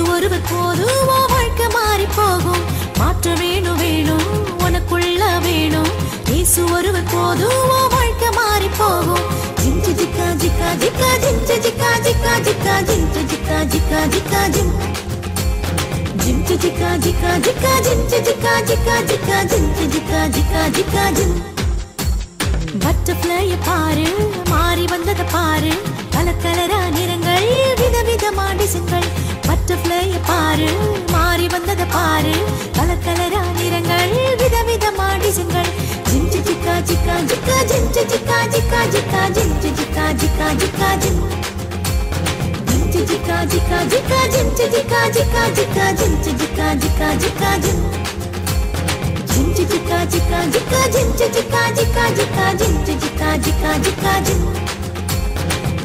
ஒருவர் போதும் வாழ்க்கை மாறி போகும் மாற்ற வேணும் வேணும் உனக்குள்ள வேணும் இயேசு ஒருவர் போதும் வாழ்க்கை மாறி போகும் ginger Zika Zika Zika ginger Zika Zika Zika ginger Zika Zika Zika ஜின் ginger Zika Zika Zika ginger Zika Zika Zika ginger Zika Zika Zika ஜின் பட்டர்ஃப்ளைய பாரு மாறி வந்தத பாரு கலர் கலரா நிறங்கள் விதவிதமா டிசைன்கள் பட்டர்ஃப்ளைய பாரு மாறி வந்தத பாரு கலர் கலரா நிறங்கள் விதவிதமா டிசைன்கள் ginger Zika Zika Zika ginger Zika Zika Zika ginger Zika Zika Zika ஜின் ginger Zika Zika Zika ginger Zika Zika Zika ginger Zika Zika Zika ஜின் ginger Zika Zika Zika ginger Zika Zika Zika ginger Zika Zika Zika ஜின்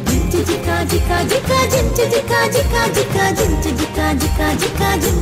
ginger Zika Zika Zika ginger Zika Zika Zika ginger Zika Zika Zika ஜின்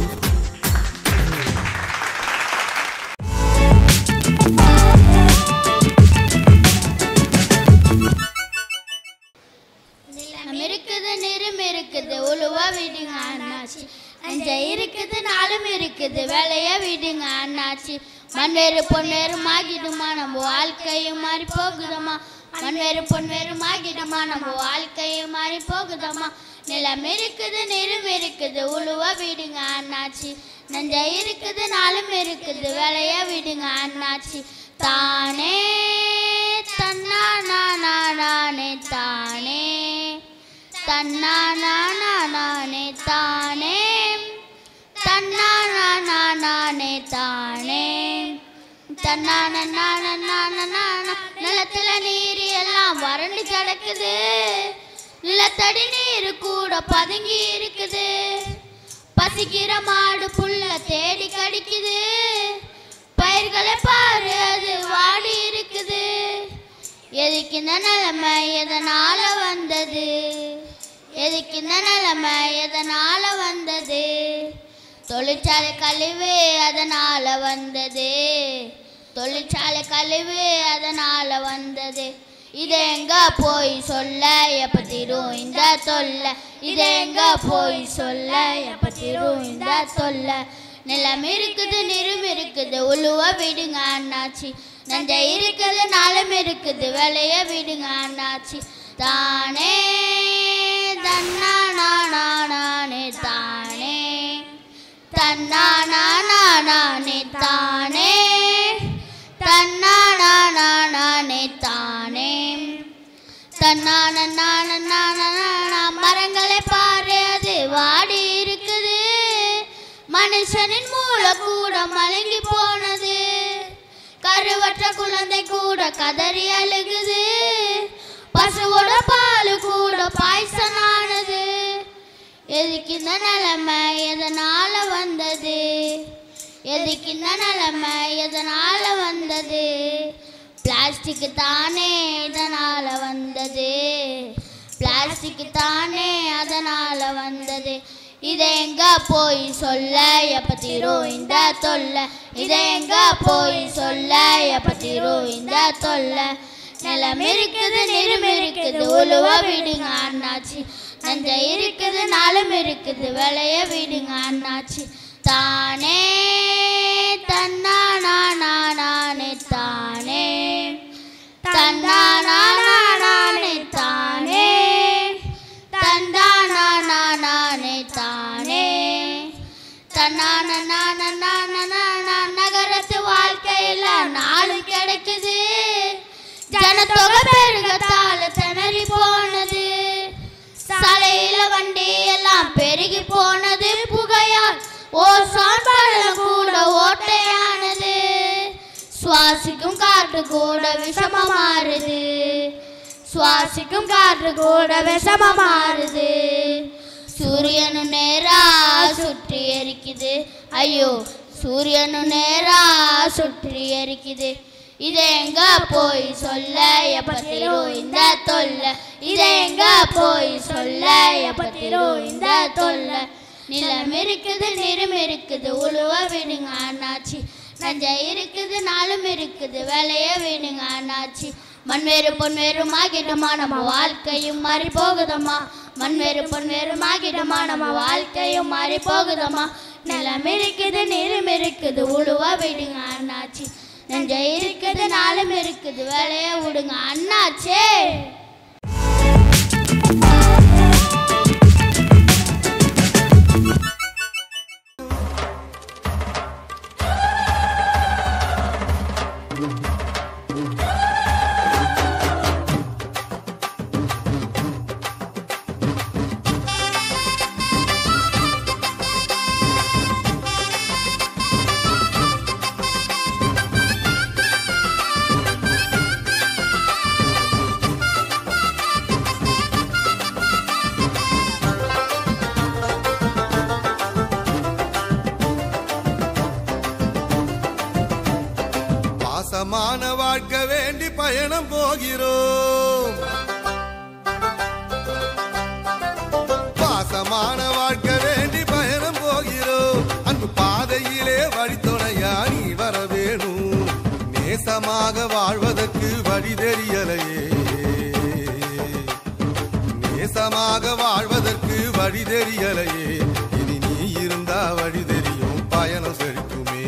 இருக்குது நிறம் இருக்குது உழுவா விடுங்க அண்ணாச்சி அஞ்சை இருக்குது நாளும் இருக்குது வேலைய விடுங்க அண்ணாச்சி மண்வேறு பொன்வேறும் ஆகிடுமா நம்ம வாழ்க்கையும் மாறி போகுதம்மா மண்வேறு பொன்வேறும் ஆகிடுமா நம்ம வாழ்க்கையும் மாறி போகுதம்மா நிலம் இருக்குது நிறம் இருக்குது உழுவா விடுங்க அண்ணாச்சி நஞ்சை இருக்குது நாளும் இருக்குது வேலைய விடுங்க அண்ணாச்சி தானே தன்னா நானே தானே தன்னானே தானே தன்னானே தானே தன்னான நிலத்துல நீர் எல்லாம் வறண்டு கிடக்குது நிலத்தடி நீர் கூட பதுங்கி இருக்குது பசிக்கிற மாடு புல்ல தேடி கடிக்குது பயிர்களை பாரு அது வாடி இருக்குது எதுக்கு இந்த நிலைமை எதனால வந்தது எதுக்கு இந்த நிலைமை எதனால வந்தது தொழிற்சாலை கழிவு அதனால வந்தது தொழிற்சாலை கழிவு அதனால வந்தது இது எங்க போய் சொல்ல எப்ப தீரும் இந்த தொல்லை இது எங்க போய் சொல்ல எப்ப தீரும் இந்த தொல்லை நிலம் இருக்குது நிறம் இருக்குது உழுவ விடுங்க அண்ணாச்சி நஞ்சை இருக்குது நாளும் இருக்குது வேலைய விடுங்க அண்ணாச்சி தானே தன்னானே தானே தன்னானே தானே தன்னானே தானே தன்னான மரங்களை பாரு அது வாடி இருக்குது மனுஷனின் மூளை கூட மலங்கி போனது கருவற்ற குழந்தை கூட கதறி அழுகுது பசுவோட பால் கூட பாய்சனானது எதுக்கு இந்த நிலைமை எதனால வந்தது எதுக்கு இந்த நிலைமை எதனால வந்தது பிளாஸ்டிக் தானே இதனால வந்தது பிளாஸ்டிக் தானே அதனால வந்தது இதை எங்க போய் சொல்ல எப்ப தீரும் இந்த தொல்லை இதை எங்க போய் சொல்ல எப்ப தீரும் இந்த தொல்லை நிலம் இருக்குது நிறம் இருக்குது உழுவ விடுங்க அண்ணாச்சி. நஞ்சை இருக்குது நாளும் இருக்குது விளைய விடுங்க அண்ணாச்சி. தானே தன்னானே தானே தன்னானே தானே தந்தானே தானே நகரத்து வாழ்க்கையில நாலு கிடைக்குது. ஜனத்தொகை பெருகத்தால திணறி போனது. சாலையில வண்டி எல்லாம் பெருகி போனது. புகையால் ஓசோன் படலம் கூட ஓட்டையானது. சுவாசிக்கும் காற்று கூட விஷமா மாறுது. சுவாசிக்கும் காற்று கூட விஷமா மாறுது. சூரியனும் நேரா சுற்றி எரிக்குது. ஐயோ சூரியனும் நேரா சுற்றி எரிக்குது. இதை எங்க போய் சொல்ல எப்பத்திரும் இந்த தொல்லை. இதை எங்க போய் சொல்ல எப்பத்திரும் இந்த தொல்லை. நிலம் இருக்குது நிறம் இருக்குது உழுவ விடுங்க அண்ணாச்சி. நஞ்சை இருக்குது நாளும் இருக்குது விளைய விடுங்க அண்ணாச்சி. மண்வேறு பொன்வேறுமாகிட்டமா நம்ம வாழ்க்கையும் மாறி போகுதம்மா. மண்வேறு பொன்வேறுமாகிட்டமா நம்ம வாழ்க்கையும் மாறி போகுதம்மா. நிலம் இருக்குது நிறம் இருக்குது உழுவ விடுங்க அண்ணாச்சி. நஞ்சை இருக்குது நாளும் இருக்குது விளைய விடுங்க அண்ணாச்சே. பாசமான வாழ்க்கை வேண்டி பயணம் போகிறோம். பாசமான வாழ்க்கை வேண்டி பயணம் போகிறோம். அன்பு பாதையிலே வழித்துணையா நீ வர வேணும். நேசமாக வாழ்வதற்கு வழி தெரியலையே. நேசமாக வாழ்வதற்கு வழி தெரியலையே. இனி நீ இருந்தா வழி தெரியும். பயணம் செழிக்குமே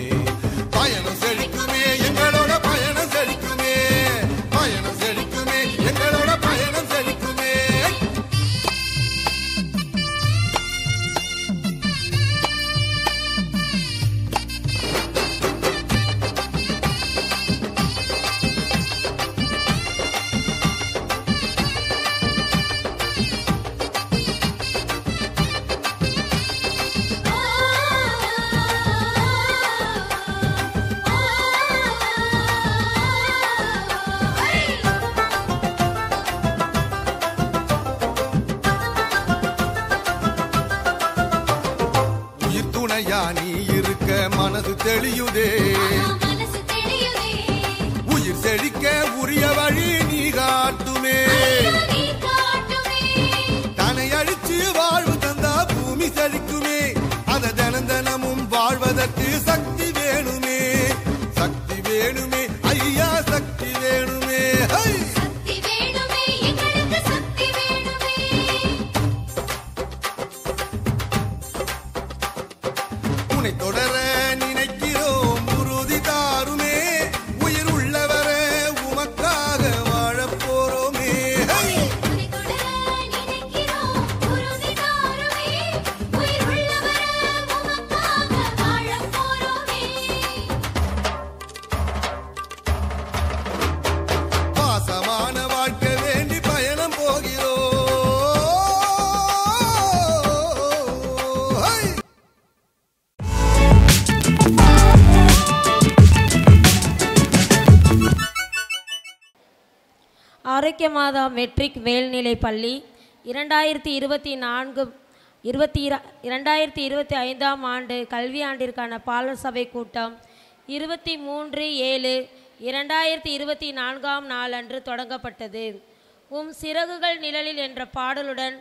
பயணம் செழிக்குமே எங்களோட பயணம் செழிக்குமே. பயணம் செழிக்குமே எங்களோட பயணம் செழிக்குமே. நீ இருக்க மனது தெளியுதே. உயிர் செழிக்க உரிய வழி நீ காட்டுமே. தன்னை அழிச்சு வாழ்வு தந்தா பூமி செழிக்குமே. அத தினம் தினமும் வாழ்வதற்கு சக்தி வேணுமே. சக்தி வேணுமே ஐயா சக்தி வேணுமே. உன்னை தொடர நினைக்கிறோம் உறுதி தாருமே. உயிர் உள்ளவர உமக்காக வாழப் போறோமே. பாசமான வாழ்க்கை வேண்டி பயணம் போகிறோம். ஆரோக்கிய மாதா மெட்ரிக் மேல்நிலை பள்ளி 2024-2025 ஆண்டு கல்வியாண்டிற்கான பாலர் சபை கூட்டம் 23/7/2024 நாளன்று தொடங்கப்பட்டது. உம் சிறகுகள் நிழலில் என்ற பாடலுடன்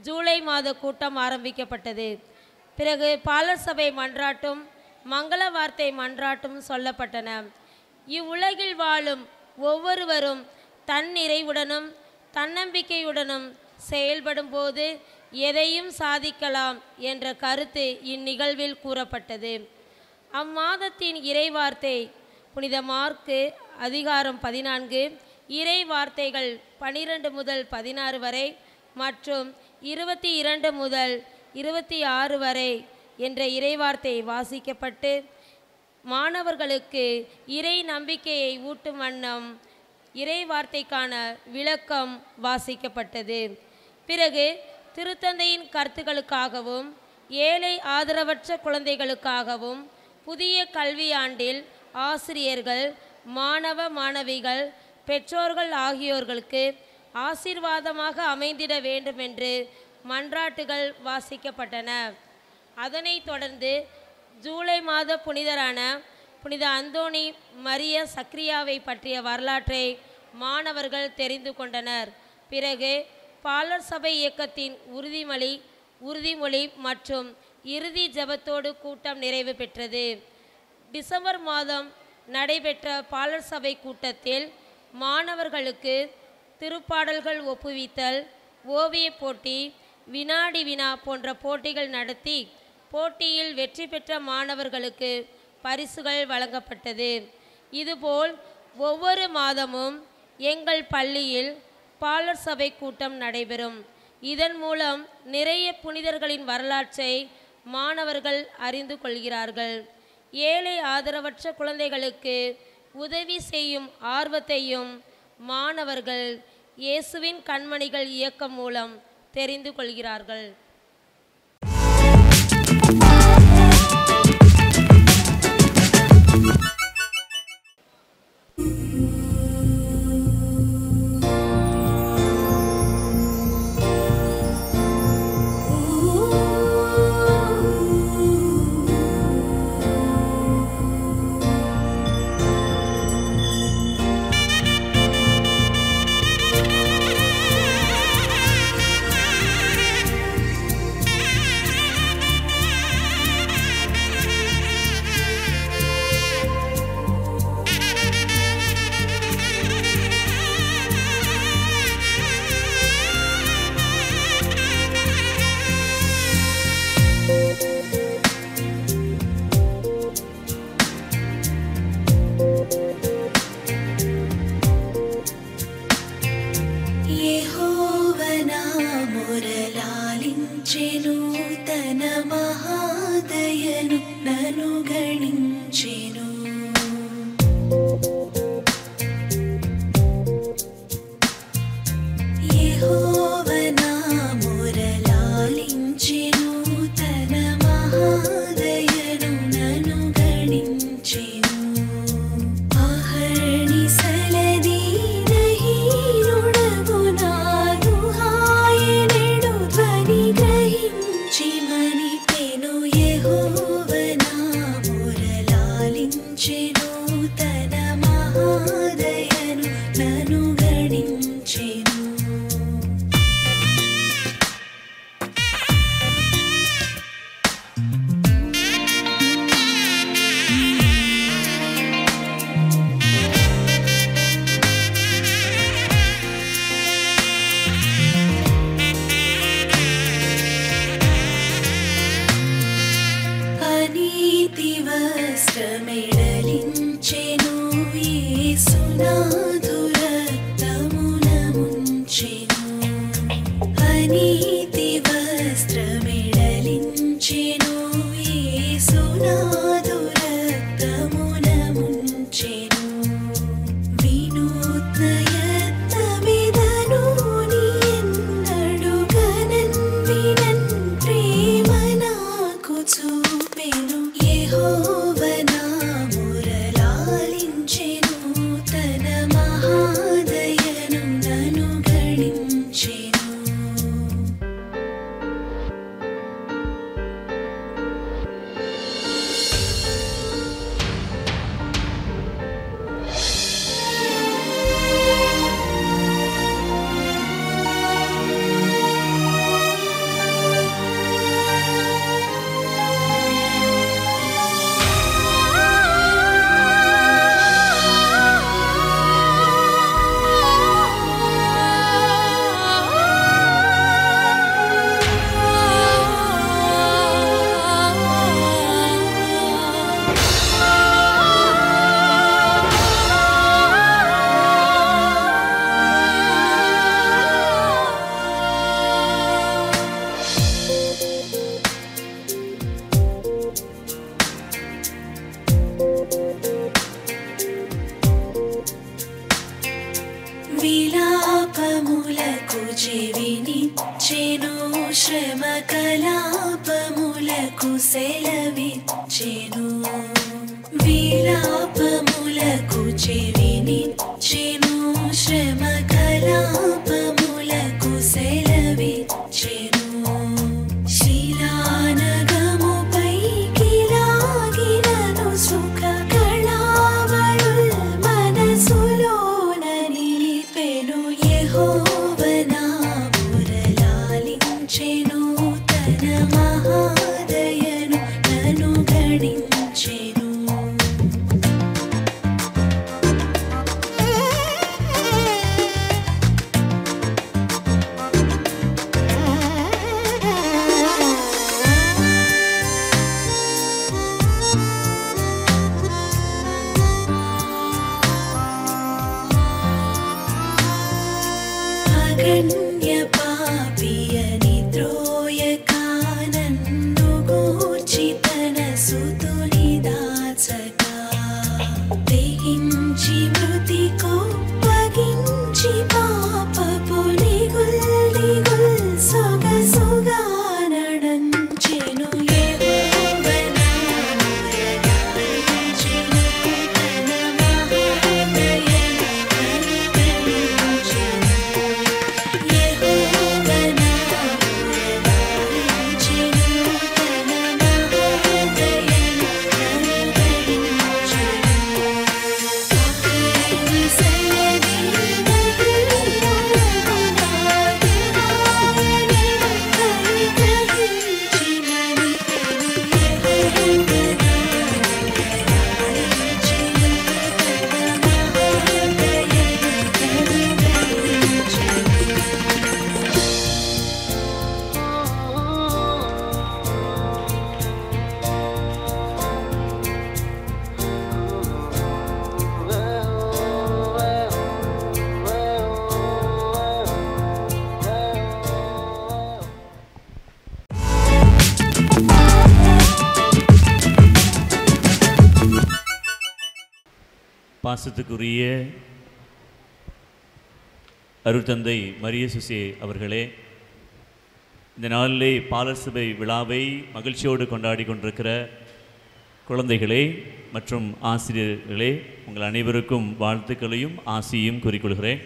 ஜூலை மாத கூட்டம் ஆரம்பிக்கப்பட்டது. பிறகு பாலர் சபை மன்றாட்டும் மங்கள வார்த்தை மன்றாட்டும் சொல்லப்பட்டன. இவ்வுலகில் வாழும் ஒவ்வொருவரும் தன்னிறைவுடனும் தன்னம்பிக்கையுடனும் செயல்படும்போது எதையும் சாதிக்கலாம் என்ற கருத்து இந்நிகழ்வில் கூறப்பட்டது. அம்மாதத்தின் இறைவார்த்தை புனித மார்க்கு அதிகாரம் 14 இறை வார்த்தைகள் 12 முதல் 16 வரை மற்றும் 22 முதல் 26 வரை என்ற இறைவார்த்தை வாசிக்கப்பட்டு மாணவர்களுக்கு இறை நம்பிக்கையை ஊட்டும் வண்ணம் இறை வார்த்தைக்கான விளக்கம் வாசிக்கப்பட்டது. பிறகு திருத்தந்தையின் கருத்துக்களுக்காகவும் ஏழை ஆதரவற்ற குழந்தைகளுக்காகவும் புதிய கல்வியாண்டில் ஆசிரியர்கள், மாணவ மாணவிகள், பெற்றோர்கள் ஆகியோர்களுக்கு ஆசீர்வாதமாக அமைந்திட வேண்டுமென்று மன்றாட்டுகள் வாசிக்கப்பட்டன. அதனைத் தொடர்ந்து ஜூலை மாத புனிதரான புனித அந்தோணி மரிய சக்ரியாவை பற்றிய வரலாற்றை மாணவர்கள் தெரிந்து கொண்டனர். பிறகு பாலர் சபை இயக்கத்தின் உறுதிமொழி மற்றும் இறுதி ஜெபத்தோடு கூட்டம் நிறைவு பெற்றது. டிசம்பர் மாதம் நடைபெற்ற பாலர் சபை கூட்டத்தில் மாணவர்களுக்கு திருப்பாடல்கள் ஒப்புவித்தல், ஓவியப் போட்டி, வினாடி வினா போன்ற போட்டிகள் நடத்தி போட்டியில் வெற்றி பெற்ற மாணவர்களுக்கு பரிசுகள் வழங்கப்பட்டது. இதுபோல் ஒவ்வொரு மாதமும் எங்கள் பள்ளியில் பாலர் சபை கூட்டம் நடைபெறும். இதன் மூலம் நிறைய புனிதர்களின் வரலாற்றை மாணவர்கள் அறிந்து கொள்கிறார்கள். ஏழை ஆதரவற்ற குழந்தைகளுக்கு உதவி செய்யும் ஆர்வத்தையும் மாணவர்கள் இயேசுவின் கண்மணிகள் இயக்கம் மூலம் தெரிந்து கொள்கிறார்கள். శ్రమకలాపములకు సెలవిచ్చెను విలాపములకు చెవినిచ్చెను శ్రమకలాపములకు సెలవిచ్చెను శిలానగముపైకి లాగినను సుఖ కళావళుల్ మనసులోన నిలిపెను యెహోవనా మురళాలించెను తన మహాదయను నన్ను గణించెను అగణ్య పాపియని త్రోయకానన్ను గూర్చి తన సుతుని దాచగా తెగించి మృతి కోపగించి పాపపు నిగుల్ నిగుల్ సొగసుగా నడంచెను యెహోవనా మురళాలించెను తన మహాదయను నన్ను గణించెను యెహోవనా మురళాలించెను తన మహాదయను నన్ను గణించెను ఆఖరి பாசத்துக்குரிய அருட்தந்தை மரிய சுசே அவர்களே, இந்த நாளிலே பாலர் சபை விழாவை மகிழ்ச்சியோடு கொண்டாடி கொண்டிருக்கிற குழந்தைகளே மற்றும் ஆசிரியர்களே, உங்கள் அனைவருக்கும் வாழ்த்துக்களையும் ஆசியும் கூறிக்கொள்கிறேன்.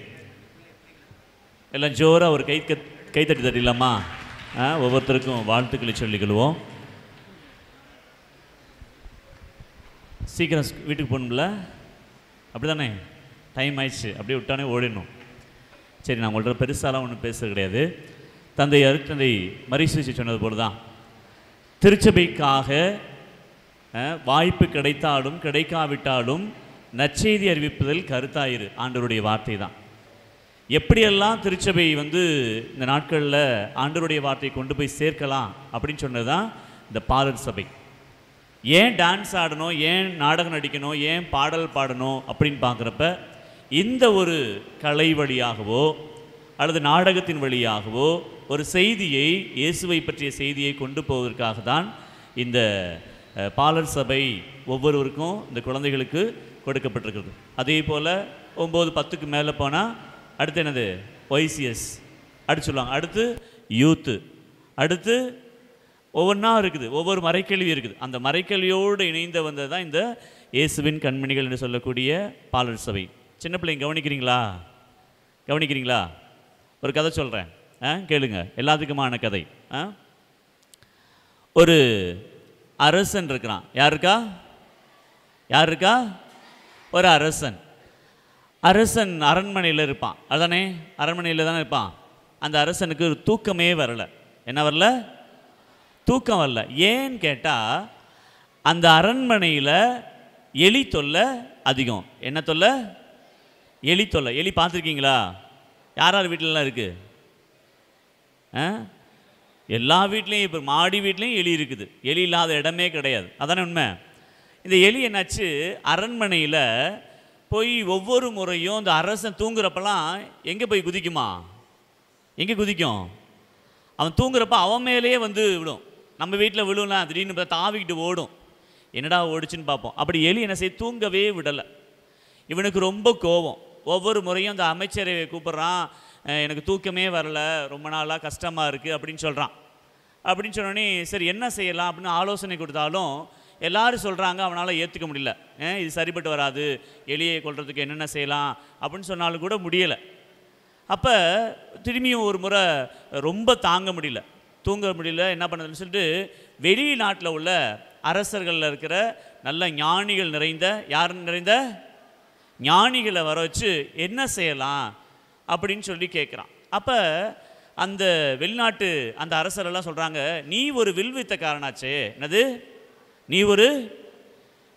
எல்லாம் ஜோராக ஒரு கைத்தட்டி தட்டிடலாமா? ஒவ்வொருத்தருக்கும் வாழ்த்துக்களை சொல்லிக்கொள்வோம். சீக்கிரம் வீட்டுக்கு போகணும்ல, அப்படி தானே? டைம் ஆயிடுச்சு, அப்படியே விட்டானே ஓடிடணும். சரி, நான் உங்கள்கிட்ட பெருசாலாம் ஒன்றும் பேசுறது கிடையாது. தந்தை அருட்தந்தை மரிசுசி சொன்னது போல தான், திருச்சபைக்காக வாய்ப்பு கிடைத்தாலும் கிடைக்காவிட்டாலும் நற்செய்தி அறிவிப்பதில் கருத்தாயிரு ஆண்டவருடைய வார்த்தை தான். எப்படியெல்லாம் திருச்சபை இந்த நாட்களில் ஆண்டவருடைய வார்த்தையை கொண்டு போய் சேர்க்கலாம் அப்படின்னு சொன்னது தான் இந்த பாலர் சபை. ஏன் டான்ஸ் ஆடணும், ஏன் நாடகம் நடிக்கணும், ஏன் பாடல் பாடணும் அப்படின்னு பார்க்குறப்ப இந்த ஒரு கலை வழியாகவோ அல்லது நாடகத்தின் வழியாகவோ ஒரு செய்தியை, இயேசுவை பற்றிய செய்தியை கொண்டு போவதற்காக தான் இந்த பாலர் சபை ஒவ்வொருவருக்கும் இந்த குழந்தைகளுக்கு கொடுக்கப்பட்டிருக்கிறது. அதே போல் 9-10க்கு மேலே போனால் அடுத்து என்னது? ஒய்சிஎஸ் அடுத்து சொல்லுவாங்க, அடுத்து யூத்து, அடுத்து ஒவ்வொன்றா இருக்குது, ஒவ்வொரு மறைக்கல்வி இருக்குது. அந்த மறைக்கல்வியோடு இணைந்து வந்தது தான் இந்த இயேசுவின் கண்மணிகள் என்று சொல்லக்கூடிய பாலர் சபை. சின்ன பிள்ளைங்க கவனிக்கிறீங்களா? கவனிக்கிறீங்களா? ஒரு கதை சொல்கிறேன், கேளுங்க. எல்லாத்துக்குமான கதை. ஒரு அரசன் இருக்கிறான். யாருக்கா? யார் இருக்கா? ஒரு அரசன். அரசன் அரண்மனையில் இருப்பான், அதுதானே? அரண்மனையில் தானே இருப்பான். அந்த அரசனுக்கு ஒரு தூக்கமே வரலை. என்ன வரல? தூக்கம் வரல. ஏன்னு கேட்டால் அந்த அரண்மனையில் எலி தொல்லை அதிகம். என்ன தொல்லை? எலி தொல்லை. எலி பார்த்துருக்கீங்களா? யார் யார் வீட்டிலலாம் இருக்குது? எல்லா வீட்லேயும், இப்போ மாடி வீட்லேயும் எலி இருக்குது. எலி இல்லாத இடமே கிடையாது. அதானே உண்மை? இந்த எலி என்னாச்சு, அரண்மனையில் போய் ஒவ்வொரு முறையும் இந்த அரசன் தூங்குறப்பெல்லாம் எங்கே போய் குதிக்குமா? எங்கே குதிக்கும்? அவன் தூங்குறப்ப அவன் மேலேயே விழும். நம்ம வீட்டில் விழுலாம், திடீர்னு தாவிக்கிட்டு ஓடும். என்னடா ஓடிச்சுன்னு பார்ப்போம். அப்படி எலி என்ன செய்ய, தூங்கவே விடலை. இவனுக்கு ரொம்ப கோபம். ஒவ்வொரு முறையும் அந்த அமைச்சரை கூப்பிட்றான், எனக்கு தூக்கமே வரல, ரொம்ப நாளாக கஷ்டமாக இருக்குது அப்படின்னு சொல்கிறான். அப்படின்னு சொன்னோடனே சரி என்ன செய்யலாம் அப்படின்னு ஆலோசனை கொடுத்தாலும் எல்லாரும் சொல்கிறாங்க அவனால் ஏற்றுக்க முடியல. இது சரிப்பட்டு வராது, எலியை கொல்றதுக்கு என்னென்ன செய்யலாம் அப்படின்னு சொன்னாலும் கூட முடியலை. அப்போ திரும்பியும் ஒரு முறை ரொம்ப தாங்க முடியல, தூங்க முடியல, என்ன பண்ணுறதுன்னு சொல்லிட்டு வெளிநாட்டில் உள்ள அரசர்களில் இருக்கிற நல்ல ஞானிகள் நிறைந்த, யார் நிறைந்த ஞானிகளை வர வச்சு என்ன செய்யலாம் அப்படின்னு சொல்லி கேட்குறான். அப்போ அந்த வெளிநாட்டு அந்த அரசரெல்லாம் சொல்கிறாங்க, நீ ஒரு வில்வித்தக்காரனாச்சே, என்னது நீ ஒரு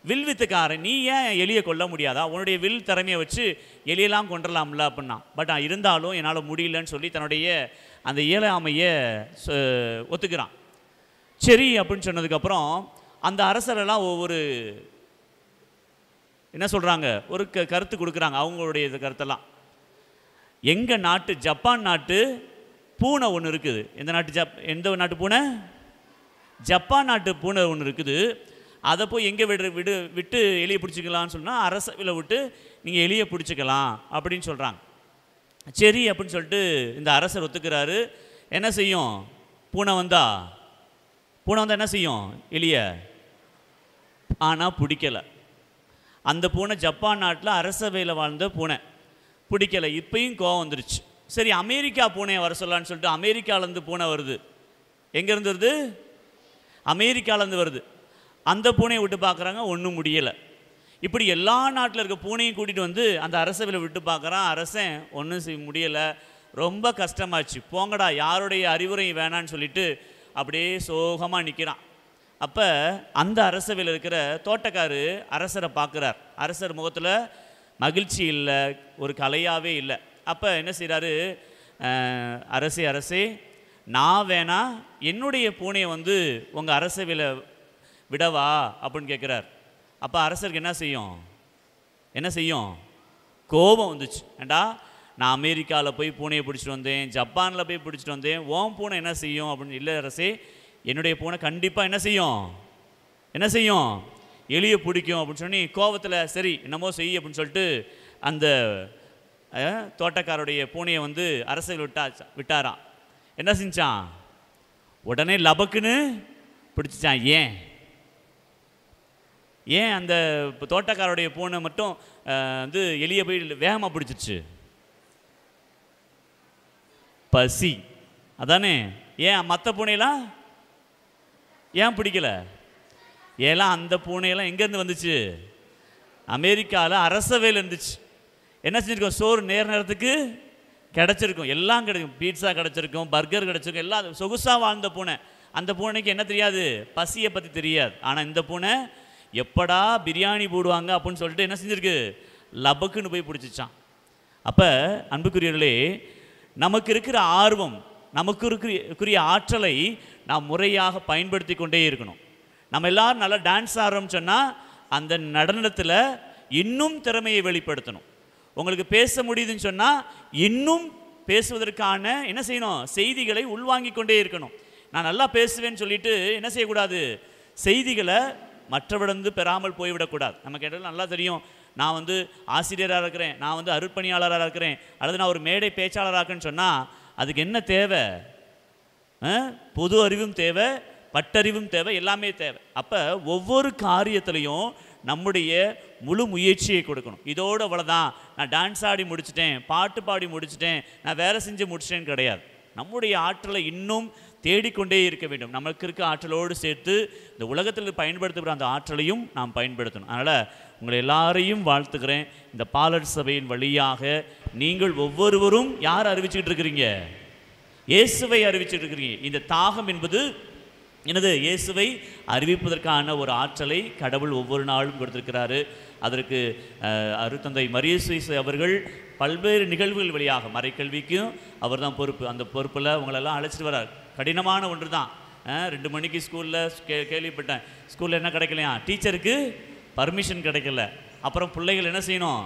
வில்வித்தக்காரன், நீ ஏன் எலியை கொல்ல முடியாதா, உன்னுடைய வில் திறமையை வச்சு எலியெல்லாம் கொண்டுடலாம்ல அப்படின்னா. பட் இருந்தாலும் என்னால் முடியலன்னு சொல்லி தன்னுடைய அந்த இயலாமையை ஒத்துக்கிறான். சரி அப்படின்னு சொன்னதுக்கப்புறம் அந்த அரசரெல்லாம் ஒவ்வொரு என்ன சொல்கிறாங்க, ஒரு கருத்து கொடுக்குறாங்க, அவங்களுடைய கருத்தெல்லாம். எங்கள் நாட்டு ஜப்பான் நாட்டு பூனை ஒன்று இருக்குது. எந்த நாட்டு எந்த நாட்டு பூனை? ஜப்பான் நாட்டு பூனை ஒன்று இருக்குது. அதை போய் எங்கே விட்டு எலியை பிடிச்சிக்கலான்னு சொன்னால் அரசவையில் விட்டு நீங்கள் எலியை பிடிச்சிக்கலாம் அப்படின்னு சொல்கிறாங்க. சரி அப்படின்னு சொல்லிட்டு இந்த அரசர் ஒத்துக்கிறாரு. என்ன செய்யும், பூனை வந்தால் என்ன செய்யும், எலியை. ஆனால் பிடிக்கலை. அந்த பூனை ஜப்பான் நாட்டில் அரசவையில் வாழ்ந்த பூனை, பிடிக்கலை. இப்பயும் கோவம் வந்துருச்சு. சரி அமெரிக்கா பூனையை வர சொல்லலான்னு சொல்லிட்டு அமெரிக்காவிலேருந்து பூனை வருது. எங்கேருந்து வருது? அமெரிக்காவிலேருந்து வருது. அந்த பூனையை விட்டு பார்க்குறாங்க, ஒன்றும் முடியலை. இப்படி எல்லா நாட்டில் இருக்க பூனையும் கூட்டிகிட்டு வந்து அந்த அரசவையில் விட்டு பார்க்குறான். அரசன் ஒன்றும் செய்ய முடியலை, ரொம்ப கஷ்டமாச்சு, போங்கடா யாருடைய அறிவுரையும் வேணான்னு சொல்லிட்டு அப்படியே சோகமாக நிற்கிறான். அப்போ அந்த அரசவையில் இருக்கிற தோட்டக்காரு அரசரை பார்க்குறார். அரசர் முகத்தில் மகிழ்ச்சி இல்லை, ஒரு கலையாகவே இல்லை. அப்போ என்ன செய்கிறாரு, அரசே நான் வேணா என்னுடைய பூனையை வந்து உங்கள் அரசவையில் விடவா அப்படின்னு கேட்குறார். அப்போ அரசருக்கு என்ன செய்யும், கோபம் வந்துச்சு. ஏண்டா நான் அமெரிக்காவில் போய் பூனையை பிடிச்சிட்டு வந்தேன், ஜப்பானில் போய் பிடிச்சிட்டு வந்தேன், ஓம் பூனை என்ன செய்யும் அப்படின்னு. இல்லை அரசே, என்னுடைய பூனை கண்டிப்பாக என்ன செய்யும், எலியை பிடிக்கும் அப்படின்னு சொல்லி கோபத்தில் சரி என்னமோ செய் அப்படின்னு சொல்லிட்டு அந்த தோட்டக்காருடைய பூனையை வந்து அரசையில் விட்டாராம். என்ன செஞ்சான், உடனே லபக்குன்னு பிடிச்சிச்சான். ஏன் அந்த தோட்டக்காருடைய பூனை மட்டும் வந்து எலியை போய் வேகமாக பிடிச்சிச்சு? பசி, அதானே. ஏன் மற்ற பூனையெல்லாம் ஏன் பிடிக்கல? ஏலாம் அந்த பூனையெல்லாம் எங்கேருந்து வந்துச்சு? அமெரிக்காவில் அரசவையில் இருந்துச்சு. என்ன செஞ்சுருக்கோம், சோறு நேரத்துக்கு கிடச்சிருக்கும், எல்லாம் கிடைக்கும், பீட்சா கிடச்சிருக்கும், பர்கர் கிடச்சிருக்கும், எல்லாம் சொகுசாக வாழ்ந்த பூனை. அந்த பூனைக்கு என்ன தெரியாது, பசியை பற்றி தெரியாது. ஆனால் இந்த பூனை எப்படா பிரியாணி போடுவாங்க அப்படின்னு சொல்லிட்டு என்ன செஞ்சுருக்கு, லபக்குன்னு போய் பிடிச்சிச்சான். அப்போ அன்புக்குரியவர்களே, நமக்கு இருக்கிற ஆர்வம், நமக்கு இருக்கிற ஆற்றலை நாம் முறையாக பயன்படுத்தி கொண்டே இருக்கணும். நம்ம எல்லோரும் நல்லா டான்ஸ் ஆடுறோம்னு சொன்னால் அந்த நடனத்தில் இன்னும் திறமையை வெளிப்படுத்தணும். உங்களுக்கு பேச முடியுதுன்னு சொன்னால் இன்னும் பேசுவதற்கான என்ன செய்யணும், செய்திகளை உள்வாங்கி கொண்டே இருக்கணும். நான் நல்லா பேசுவேன்னு சொல்லிட்டு என்ன செய்யக்கூடாது, செய்திகளை மற்றவிடந்து பெறாமல் போய்விடக்கூடாது. நமக்கு கேட்டாலும் நல்லா தெரியும், நான் வந்து ஆசிரியராக இருக்கிறேன், நான் வந்து அருட்பணியாளராக இருக்கிறேன், அல்லது நான் ஒரு மேடை பேச்சாளராக இருக்கேன்னு சொன்னால் அதுக்கு என்ன தேவை, பொது அறிவும் தேவை, பட்டறிவும் தேவை, எல்லாமே தேவை. அப்போ ஒவ்வொரு காரியத்திலையும் நம்முடைய முழு முயற்சியை கொடுக்கணும். இதோடு அவ்வளோதான், நான் டான்ஸ் ஆடி முடிச்சிட்டேன், பாட்டு பாடி முடிச்சிட்டேன், நான் வேலை செஞ்சு முடிச்சிட்டேன்னு கிடையாது. நம்முடைய ஆற்றலை இன்னும் தேடிக்கொண்டே இருக்க வேண்டும். நமக்கு இருக்க ஆற்றலோடு சேர்த்து இந்த உலகத்தில் பயன்படுத்துகிற அந்த ஆற்றலையும் நாம் பயன்படுத்தணும். அதனால் உங்களை எல்லாரையும் வாழ்த்துக்கிறேன். இந்த பாலர் சபையின் வழியாக நீங்கள் ஒவ்வொருவரும் யார் அறிவிச்சுக்கிட்டு இருக்கிறீங்க, இயேசுவை அறிவிச்சுட்டு இருக்கிறீங்க. இந்த தாகம் என்பது எனது இயேசுவை அறிவிப்பதற்கான ஒரு ஆற்றலை கடவுள் ஒவ்வொரு நாளும் கொடுத்திருக்கிறாரு. அதற்கு அருட்தந்தை மரியசூசை அவர்கள் பல்வேறு நிகழ்வுகள் வழியாக மறைக்கல்விக்கும் அவர் தான் பொறுப்பு. அந்த பொறுப்பில் உங்களெல்லாம் அழைச்சிட்டு வரார். கடினமான ஒன்று தான். 2 மணிக்கு ஸ்கூலில் கேள்விப்பட்டேன், ஸ்கூலில் என்ன கிடைக்கலையா, டீச்சருக்கு பர்மிஷன் கிடைக்கல. அப்புறம் பிள்ளைகள் என்ன செய்யணும்,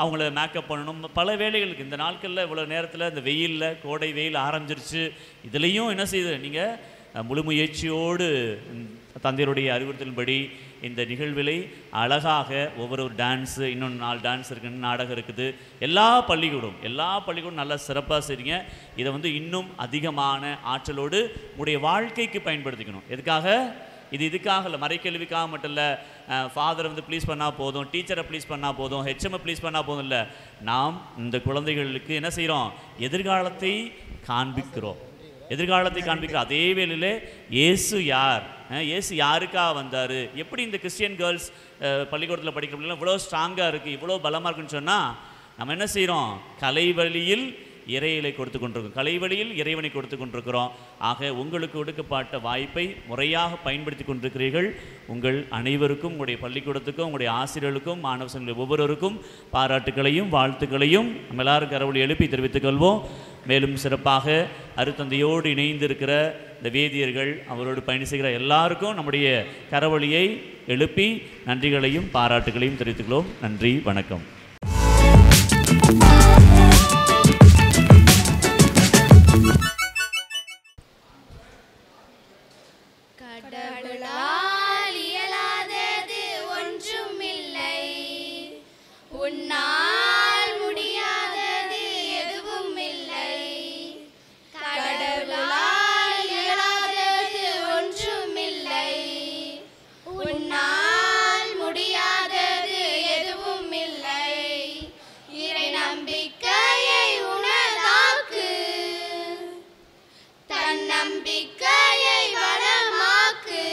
அவங்கள மேக்கப் பண்ணணும், பல வேலைகளுக்கு. இந்த நாட்களில் இவ்வளோ நேரத்தில் இந்த வெயிலில், கோடை வெயில் ஆரம்பிச்சிருச்சு, இதுலேயும் என்ன செய்யுது, நீங்கள் முழு முயற்சியோடு தந்தையருடைய அறிவுறுத்தலின்படி இந்த நிகழ்விலை அழகாக ஒவ்வொரு டான்ஸு, இன்னொன்று 4 டான்ஸ் இருக்குது, நாடகம் இருக்குது, எல்லா பள்ளிக்கூடம் நல்லா சிறப்பாக செய்றீங்க. இதை வந்து இன்னும் அதிகமான ஆற்றலோடு உடைய வாழ்க்கைக்கு பயன்படுத்திக்கணும். எதுக்காக? இதுக்காக இல்லை, மறைக்கல்விக்காக மட்டும் இல்லை, ஃபாதரை வந்து ப்ளீஸ் பண்ணால் போதும், டீச்சரை ப்ளீஸ் பண்ணால் போதும், ஹெச்எம்ஐ ப்ளீஸ் பண்ணால் போதும் இல்லை. நாம் இந்த குழந்தைகளுக்கு என்ன செய்கிறோம்? எதிர்காலத்தை காண்பிக்கிறோம். அதே வேளையில் இயேசு யார், இயேசு யாருக்காக வந்தார், எப்படி இந்த கிறிஸ்டியன் கேர்ள்ஸ் பள்ளிக்கூடத்தில் படிக்கிறவங்களாம் இவ்வளோ ஸ்ட்ராங்காக இருக்குது, இவ்வளோ பலமாக இருக்குன்னு சொன்னால் நம்ம என்ன செய்கிறோம்? கலை வழியில் இறையிலை கொடுத்து கொண்டிருக்கோம், கலை வழியில் இறைவனை கொடுத்து கொண்டிருக்கிறோம். ஆக உங்களுக்கு கொடுக்கப்பட்ட வாய்ப்பை முறையாக பயன்படுத்தி கொண்டிருக்கிறீர்கள். உங்கள் அனைவருக்கும், உங்களுடைய பள்ளிக்கூடத்துக்கும், உங்களுடைய ஆசிரியர்களுக்கும், மாணவ சங்கங்களுடைய ஒவ்வொருவருக்கும் பாராட்டுக்களையும் வாழ்த்துக்களையும் நம்ம எல்லாரும் கரவொலி எழுப்பி தெரிவித்துக் கொள்வோம். மேலும் சிறப்பாக அருத்தந்தையோடு இணைந்திருக்கிற இந்த வேதியர்கள், அவரோடு பயணி செய்கிற எல்லாருக்கும் நம்முடைய கரவொலியை எழுப்பி நன்றிகளையும் பாராட்டுகளையும் தெரிவித்துக்கொள்வோம். நன்றி, வணக்கம். கடவுளால் இயலாதது ஒன்றுமில்லை, உன்னால் முடியாதது எதுவும் இல்லை. கடவுளால் இயலாதது ஒன்றுமில்லை, உன்னால் முடியாதது எதுவும் இல்லை. இறை நம்பிக்கையை உனதாக்கு, தன்னம்பிக்கையை வளமாக்கு.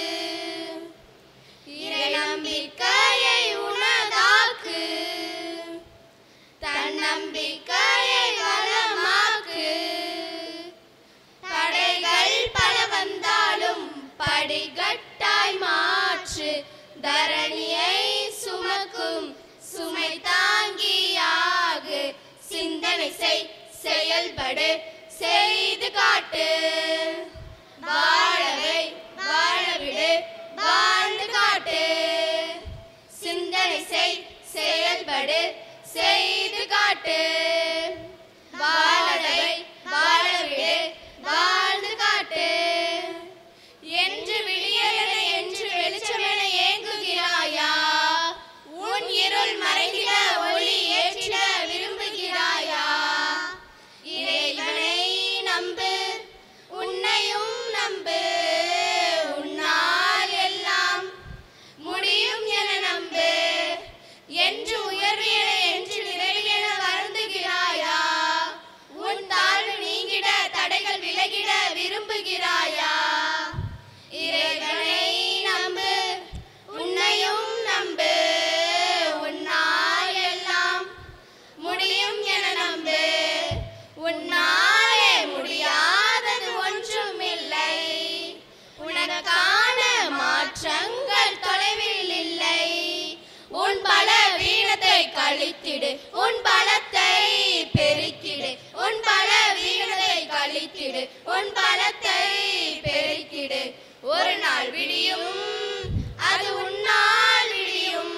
இறை நம்பிக்கையை உனதாக்கு, தன்னம்பிக்கையை வளமாக்கு. தடைகள் பல வந்தாலும் படிகட்டாய் மாற்று, தரணியை சுமக்கும் சுமை தாங்கியாகு. சிந்தனை செய், செயல்படு, செய்து காட்டு. வாழவை வாழவிடு, வாழ்ந்து காட்டு. சிந்தனை செய், செயல்படு, செய்து காட்டு. வாழவை வாழவிடு, வாழ்ந்து காட்டு. என்று விழியென என்று வெளிச்சமென ஏங்குகிறாயா? உன் இருள் மறைந்திட ஒளி ஏற்றிட விரும்புகிறாயா? இறைவனை நம்பு, உன்னையும் நம்பு. உன்னால் எல்லாம் முடியும் என நம்பு. என்று உயர்வு என என்று நிறைவு என வருந்துகிறாயா? உன் தாழ்வு நீங்கிட தடைகள் விலகிட விரும்புகிறாயா? இறைவனை நம்பு, உன்னையும் நம்பு. உன்னால் எல்லாம் முடியும் என நம்பு. உன்னாலே முடியாதது ஒன்றுமில்லை. உனக்கான மாற்றங்கள் தொலைவில் இல்லை. உன் பலவீனத்தை கழித்திடு, உன் பலத்தை பெருக்கிடு. உன் பலவீனத்தை கழித்திடு, உன் பலத்தை பெருக்கிடு. ஒரு நாள் விடியும், அது உன்னால் விடியும்.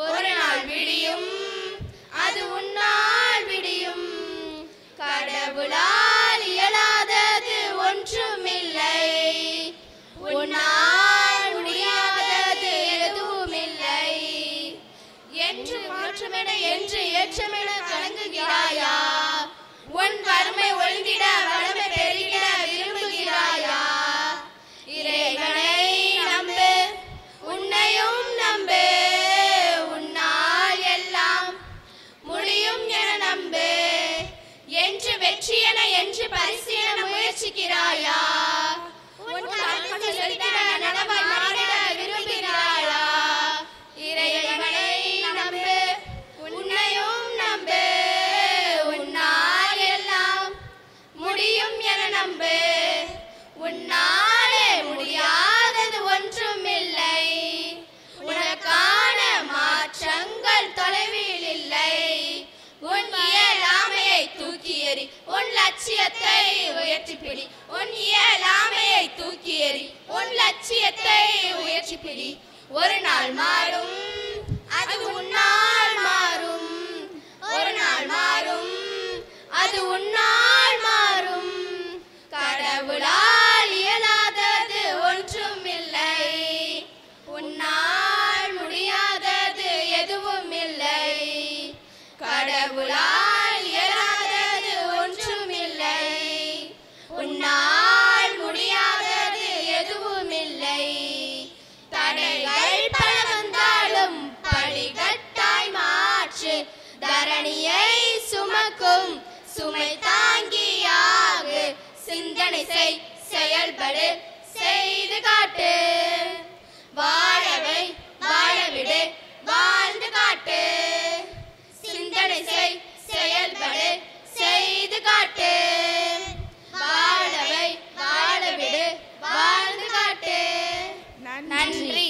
ஒரு நாள் விடியும், அது உன்னால் விடியும். கடவுளால் இயலாதது ஒன்றுமில்லை, உன்னால் முடியாதது எதுவுமில்லை. என்று மாற்றமென என்று ஏற்றமென கலங்குகிறாயா? உன் வறுமை ஒழிந்திட வளமை பெருகிட விரும்புகிறாயா? இறைவனை நம்பு, உன்னையும் நம்பு. உன்னால் எல்லாம் முடியும் என நம்பு. என்று வெற்றி என என்று பரிசு என முயற்சிக்கிறாயா? உன் கற்பனை செலுத்திட நனவாய் மாறிட விரும்புகிறாயா? இறைவனை நம்பு, உன்னையும் நம்பு. உன்னால் எல்லாம் முடியும் என நம்பு. உன்னாலே முடியாதது ஒன்றுமில்லை. உனக்கான மாற்றங்கள் தொலைவில் இல்லை. உன் இயலாமையை தூக்கி எறி, உன் லட்சியத்தை உயர்த்தி பிடி. உன் இயலாமையை தூக்கி எறி, உன் லட்சியத்தை உயர்த்தி பிடி. ஒரு நாள் மாறும், அது உன்னால் மாறும். ஒரு நாள் மாறும், அது உன்னால் மாறும். கடவுளால் இயலாதது ஒன்றுமில்லை. உன்னால் சிந்தனை செய் செயல்படு செய்து காட்டு வாழவை வாழவிடு வாழ்ந்து காட்டு சிந்தனை செய் செயல்படு செய்து காட்டு வாழவை வாழவிடு வாழ்ந்து காட்டு நன்றி.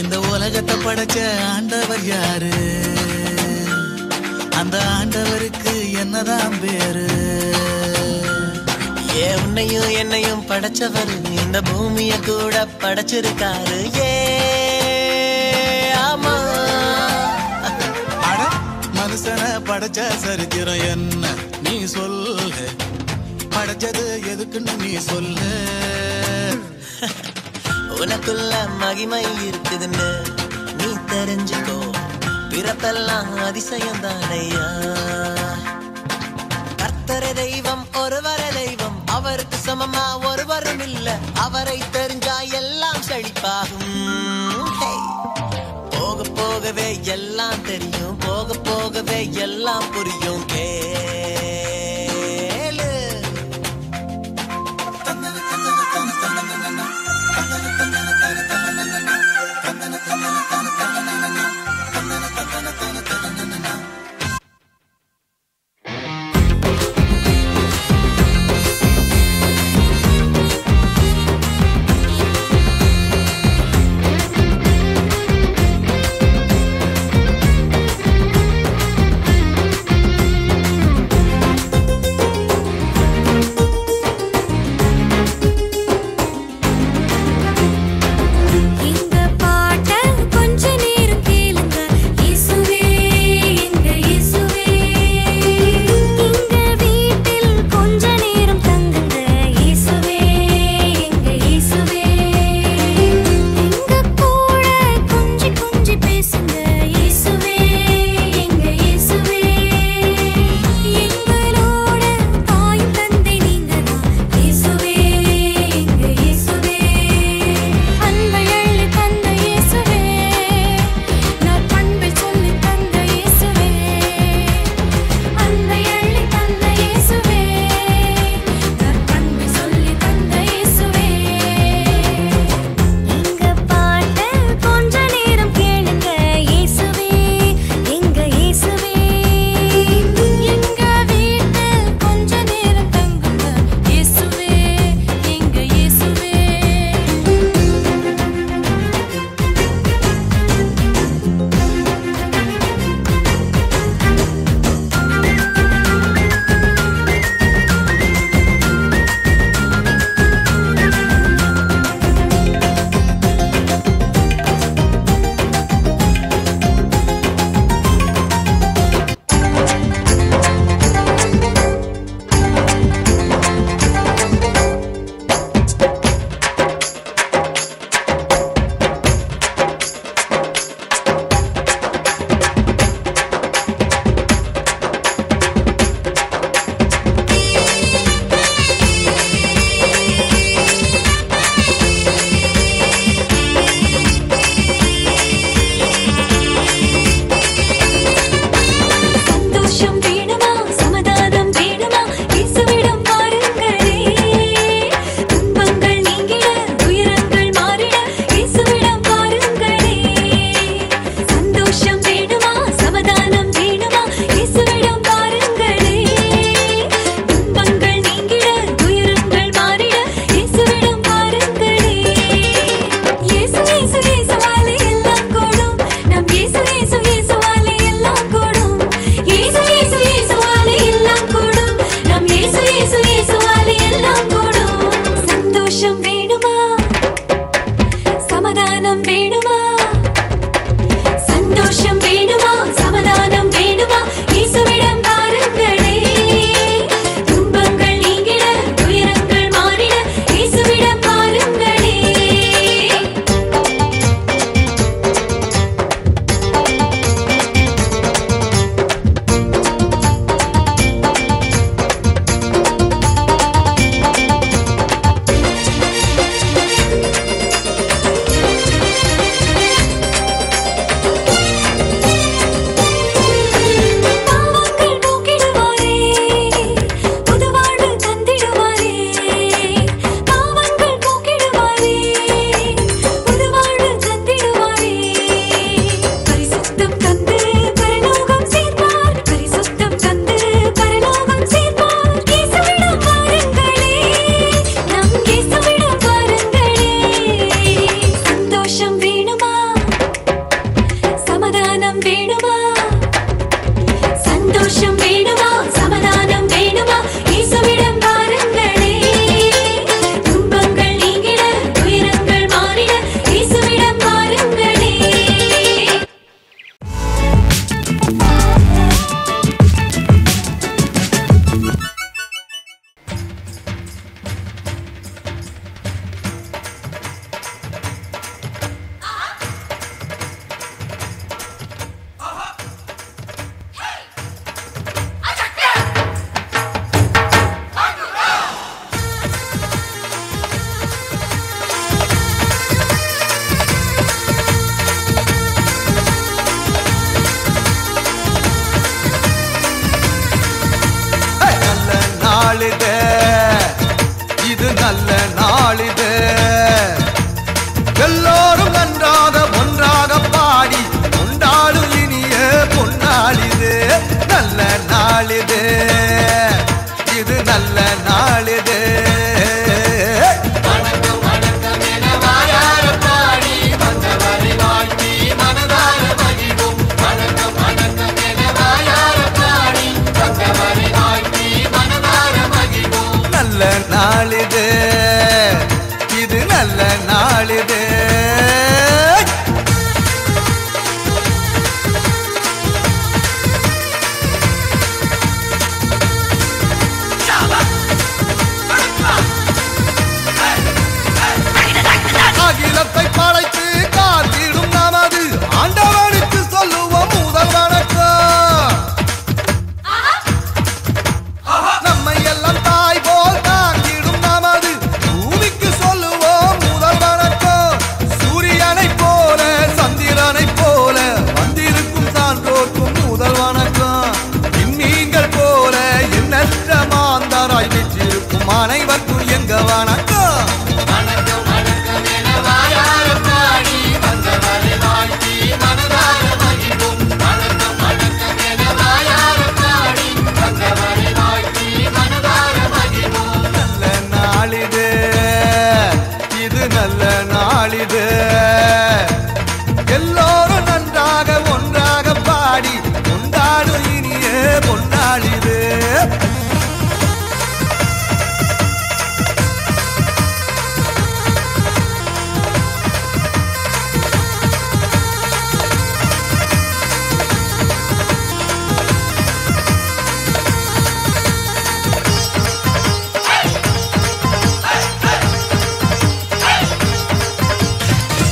இந்த உலகத்தை படைச்ச ஆண்டவர் யாரு? அந்த ஆண்டவருக்கு என்னதான் பேரு? உன்னையும் என்னையும் படைச்சவர் இந்த பூமிய கூட படைச்சிருக்காரு. ஆமா, அட மனுஷனை படைச்ச சரித்திரம் என்ன நீ சொல்லு? படைச்சது எதுக்குன்னு நீ சொல்லு. உனக்குள்ள மகிமை இருக்குதுன்னு நீ தெரிஞ்சுக்கோ. பிறப்பெல்லாம் அதிசயம் தானையா. கர்த்தரே தெய்வம், ஒருவரே தெய்வம், அவருக்கு சமமா ஒருவரும் இல்ல. அவரை தெரிஞ்சா எல்லாம் செழிப்பாகும். போக போகவே எல்லாம் தெரியும், போக போகவே எல்லாம் புரியும். கேளு. வணக்கம் வணக்கம் வணக்கம் என வாயார பாடி வந்தவரை வாழ்த்தி மனதார மகிழ்வோம். வணக்கம் வணக்கம் என வாயார பாடி வந்தவரை வாழ்த்தி மனதார மகிழ்வோம். நல்ல நாளிது இது நல்ல நாளிது எல்லோரும் நன்றாக ஒன்றாக பாடி கொண்டாடும் இனிய பொன்னாளிது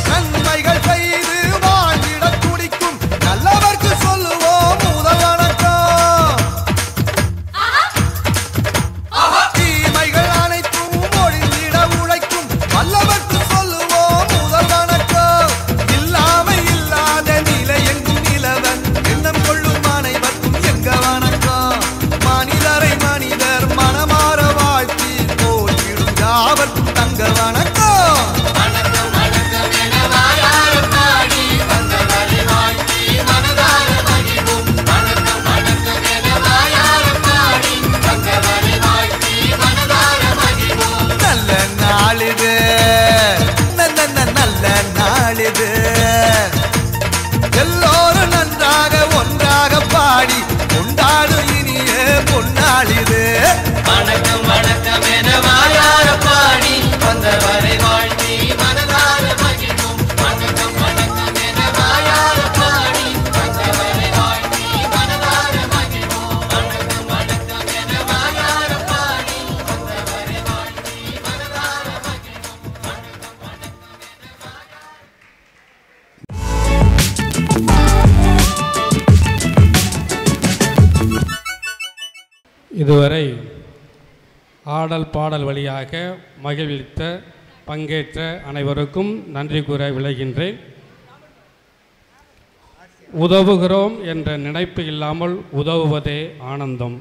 நன்மைகள் செய்து வாழ்ந்திட துடிக்கும் நல்லவர்க்கு சொல்லுவோம் முதல் வணக்கம் தீமைகள் அனைத்தும் ஒழிந்திட உழைக்கும் வல்லவர்க்கு சொல்லுவோம் முதல் வணக்கம் இல்லாமை இல்லாத நிலை எங்கும் நிலவன் எண்ணம் கொள்ளும் அனைவருக்கும் எங்க வணக்கம் மனிதரை மனிதர் மனமாற வாழ்த்தி போற்றிடும் யாவர்க்கும் தங்க வணக்கம் வணக்கம் வணக்கம் என வாயார பாடி வந்தவரை வாழ்த்தி மனதார மகிழ்வோம். வணக்கம் வணக்கம் என வாயார பாடி வந்தவரை வாழ்த்தி மனதார மகிழ்வோம். நல்ல நாளிது நல்ல நாளிது எல்லோரும் நன்றாக ஒன்றாக பாடி கொண்டாடும் இனிய பொன்னாளிது வணக்கம் வணக்கம் என வாயார பாடி வந்தவரை வாழ்த்தி மனதார மகிழ்வோம். வணக்கம் வணக்கம் என வாயார பாடி வந்தவரை வாழ்த்தி மனதார மகிழ்வோம். வணக்கம் வணக்கம் என வாயார பாடி வந்தவரை வாழ்த்தி மனதார மகிழ்வோம். இதுவரை ஆடல் பாடல் வழியாக மகிழ்வித்த பங்கேற்ற அனைவருக்கும் நன்றி கூற விளைகின்றேன். உதவுகிறோம் என்ற நினைப்பு இல்லாமல் உதவுவதே ஆனந்தம்.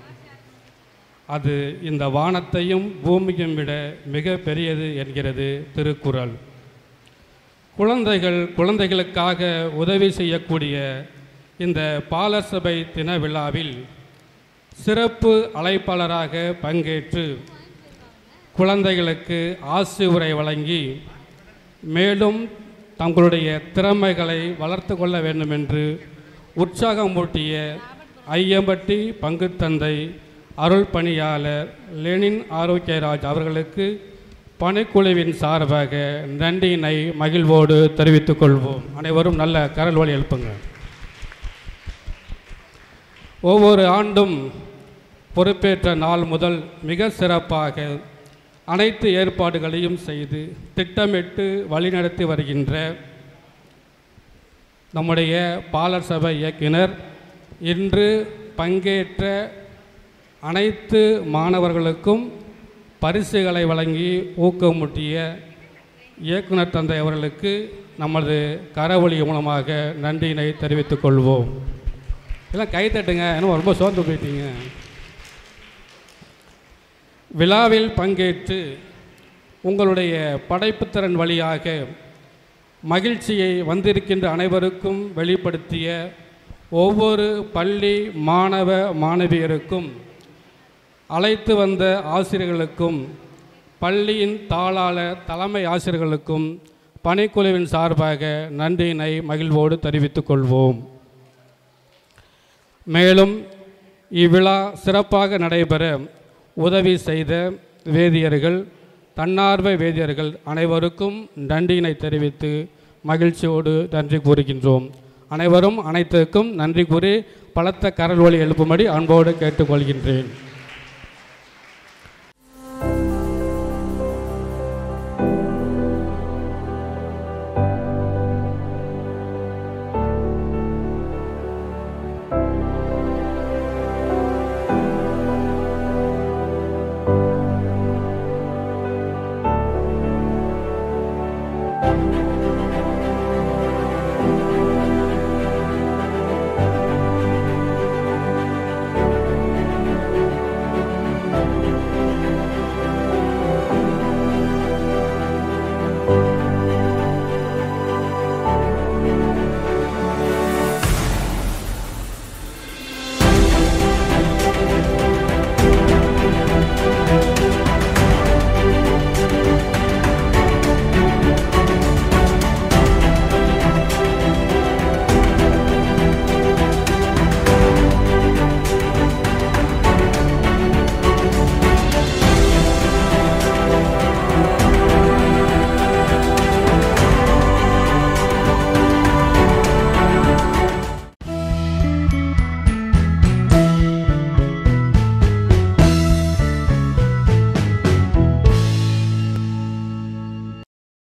அது இந்த வானத்தையும் பூமியையும் விட மிக பெரியது என்கிறது திருக்குறள். குழந்தைகளுக்காக உதவி செய்யக்கூடிய இந்த பாலர் சபை தின விழாவில் சிறப்பு அழைப்பாளராக பங்கேற்று குழந்தைகளுக்கு ஆசியுரை வழங்கி மேலும் தங்களுடைய திறமைகளை வளர்த்து கொள்ள வேண்டும் என்று உற்சாகமூட்டிய ஐயம்பட்டி பங்குத்தந்தை அருள் பணியாளர் லெனின் ஆரோக்கியராஜ் அவர்களுக்கு பணிக்குழுவின் சார்பாக நன்றியினை மகிழ்வோடு தெரிவித்துக் கொள்வோம். அனைவரும் நல்ல கரல் வழி எழுப்புங்க. ஒவ்வொரு ஆண்டும் பொறுப்பேற்ற நாள் முதல் மிக சிறப்பாக அனைத்து ஏற்பாடுகளையும் செய்து திட்டமிட்டு வழிநடத்தி வருகின்ற நம்முடைய பாலர் சபை இயக்குனர் இன்று பங்கேற்ற அனைத்து மாணவர்களுக்கும் பரிசுகளை வழங்கி ஊக்கமூட்டிய இயக்குனர் தந்தை அவர்களுக்கு நமது கரவொலி மூலமாக நன்றியினை தெரிவித்துக் கொள்வோம். எல்லாம் கை தட்டுங்க, ஏன்னா ரொம்ப சோர்ந்து போயிட்டீங்க. விழாவில் பங்கேற்று உங்களுடைய படைப்புத்திறன் வழியாக மகிழ்ச்சியை வந்திருக்கின்ற அனைவருக்கும் வெளிப்படுத்திய ஒவ்வொரு பள்ளி மாணவ மாணவியருக்கும் அழைத்து வந்த ஆசிரியர்களுக்கும் பள்ளியின் தாளாளர் தலைமை ஆசிரியர்களுக்கும் பணிக்குழுவின் சார்பாக நன்றியினை மகிழ்வோடு தெரிவித்துக் கொள்வோம். மேலும் இவ்விழா சிறப்பாக நடைபெற உதவி செய்த வேதியர்கள், தன்னார்வ வேதியர்கள் அனைவருக்கும் நன்றியினை தெரிவித்து மகிழ்ச்சியோடு நன்றி கூறுகின்றோம். அனைவரும் அனைத்துக்கும் நன்றி கூறி பலத்த கரல் ஒலி எழுப்பும்படி அன்போடு கேட்டுக்கொள்கின்றேன்.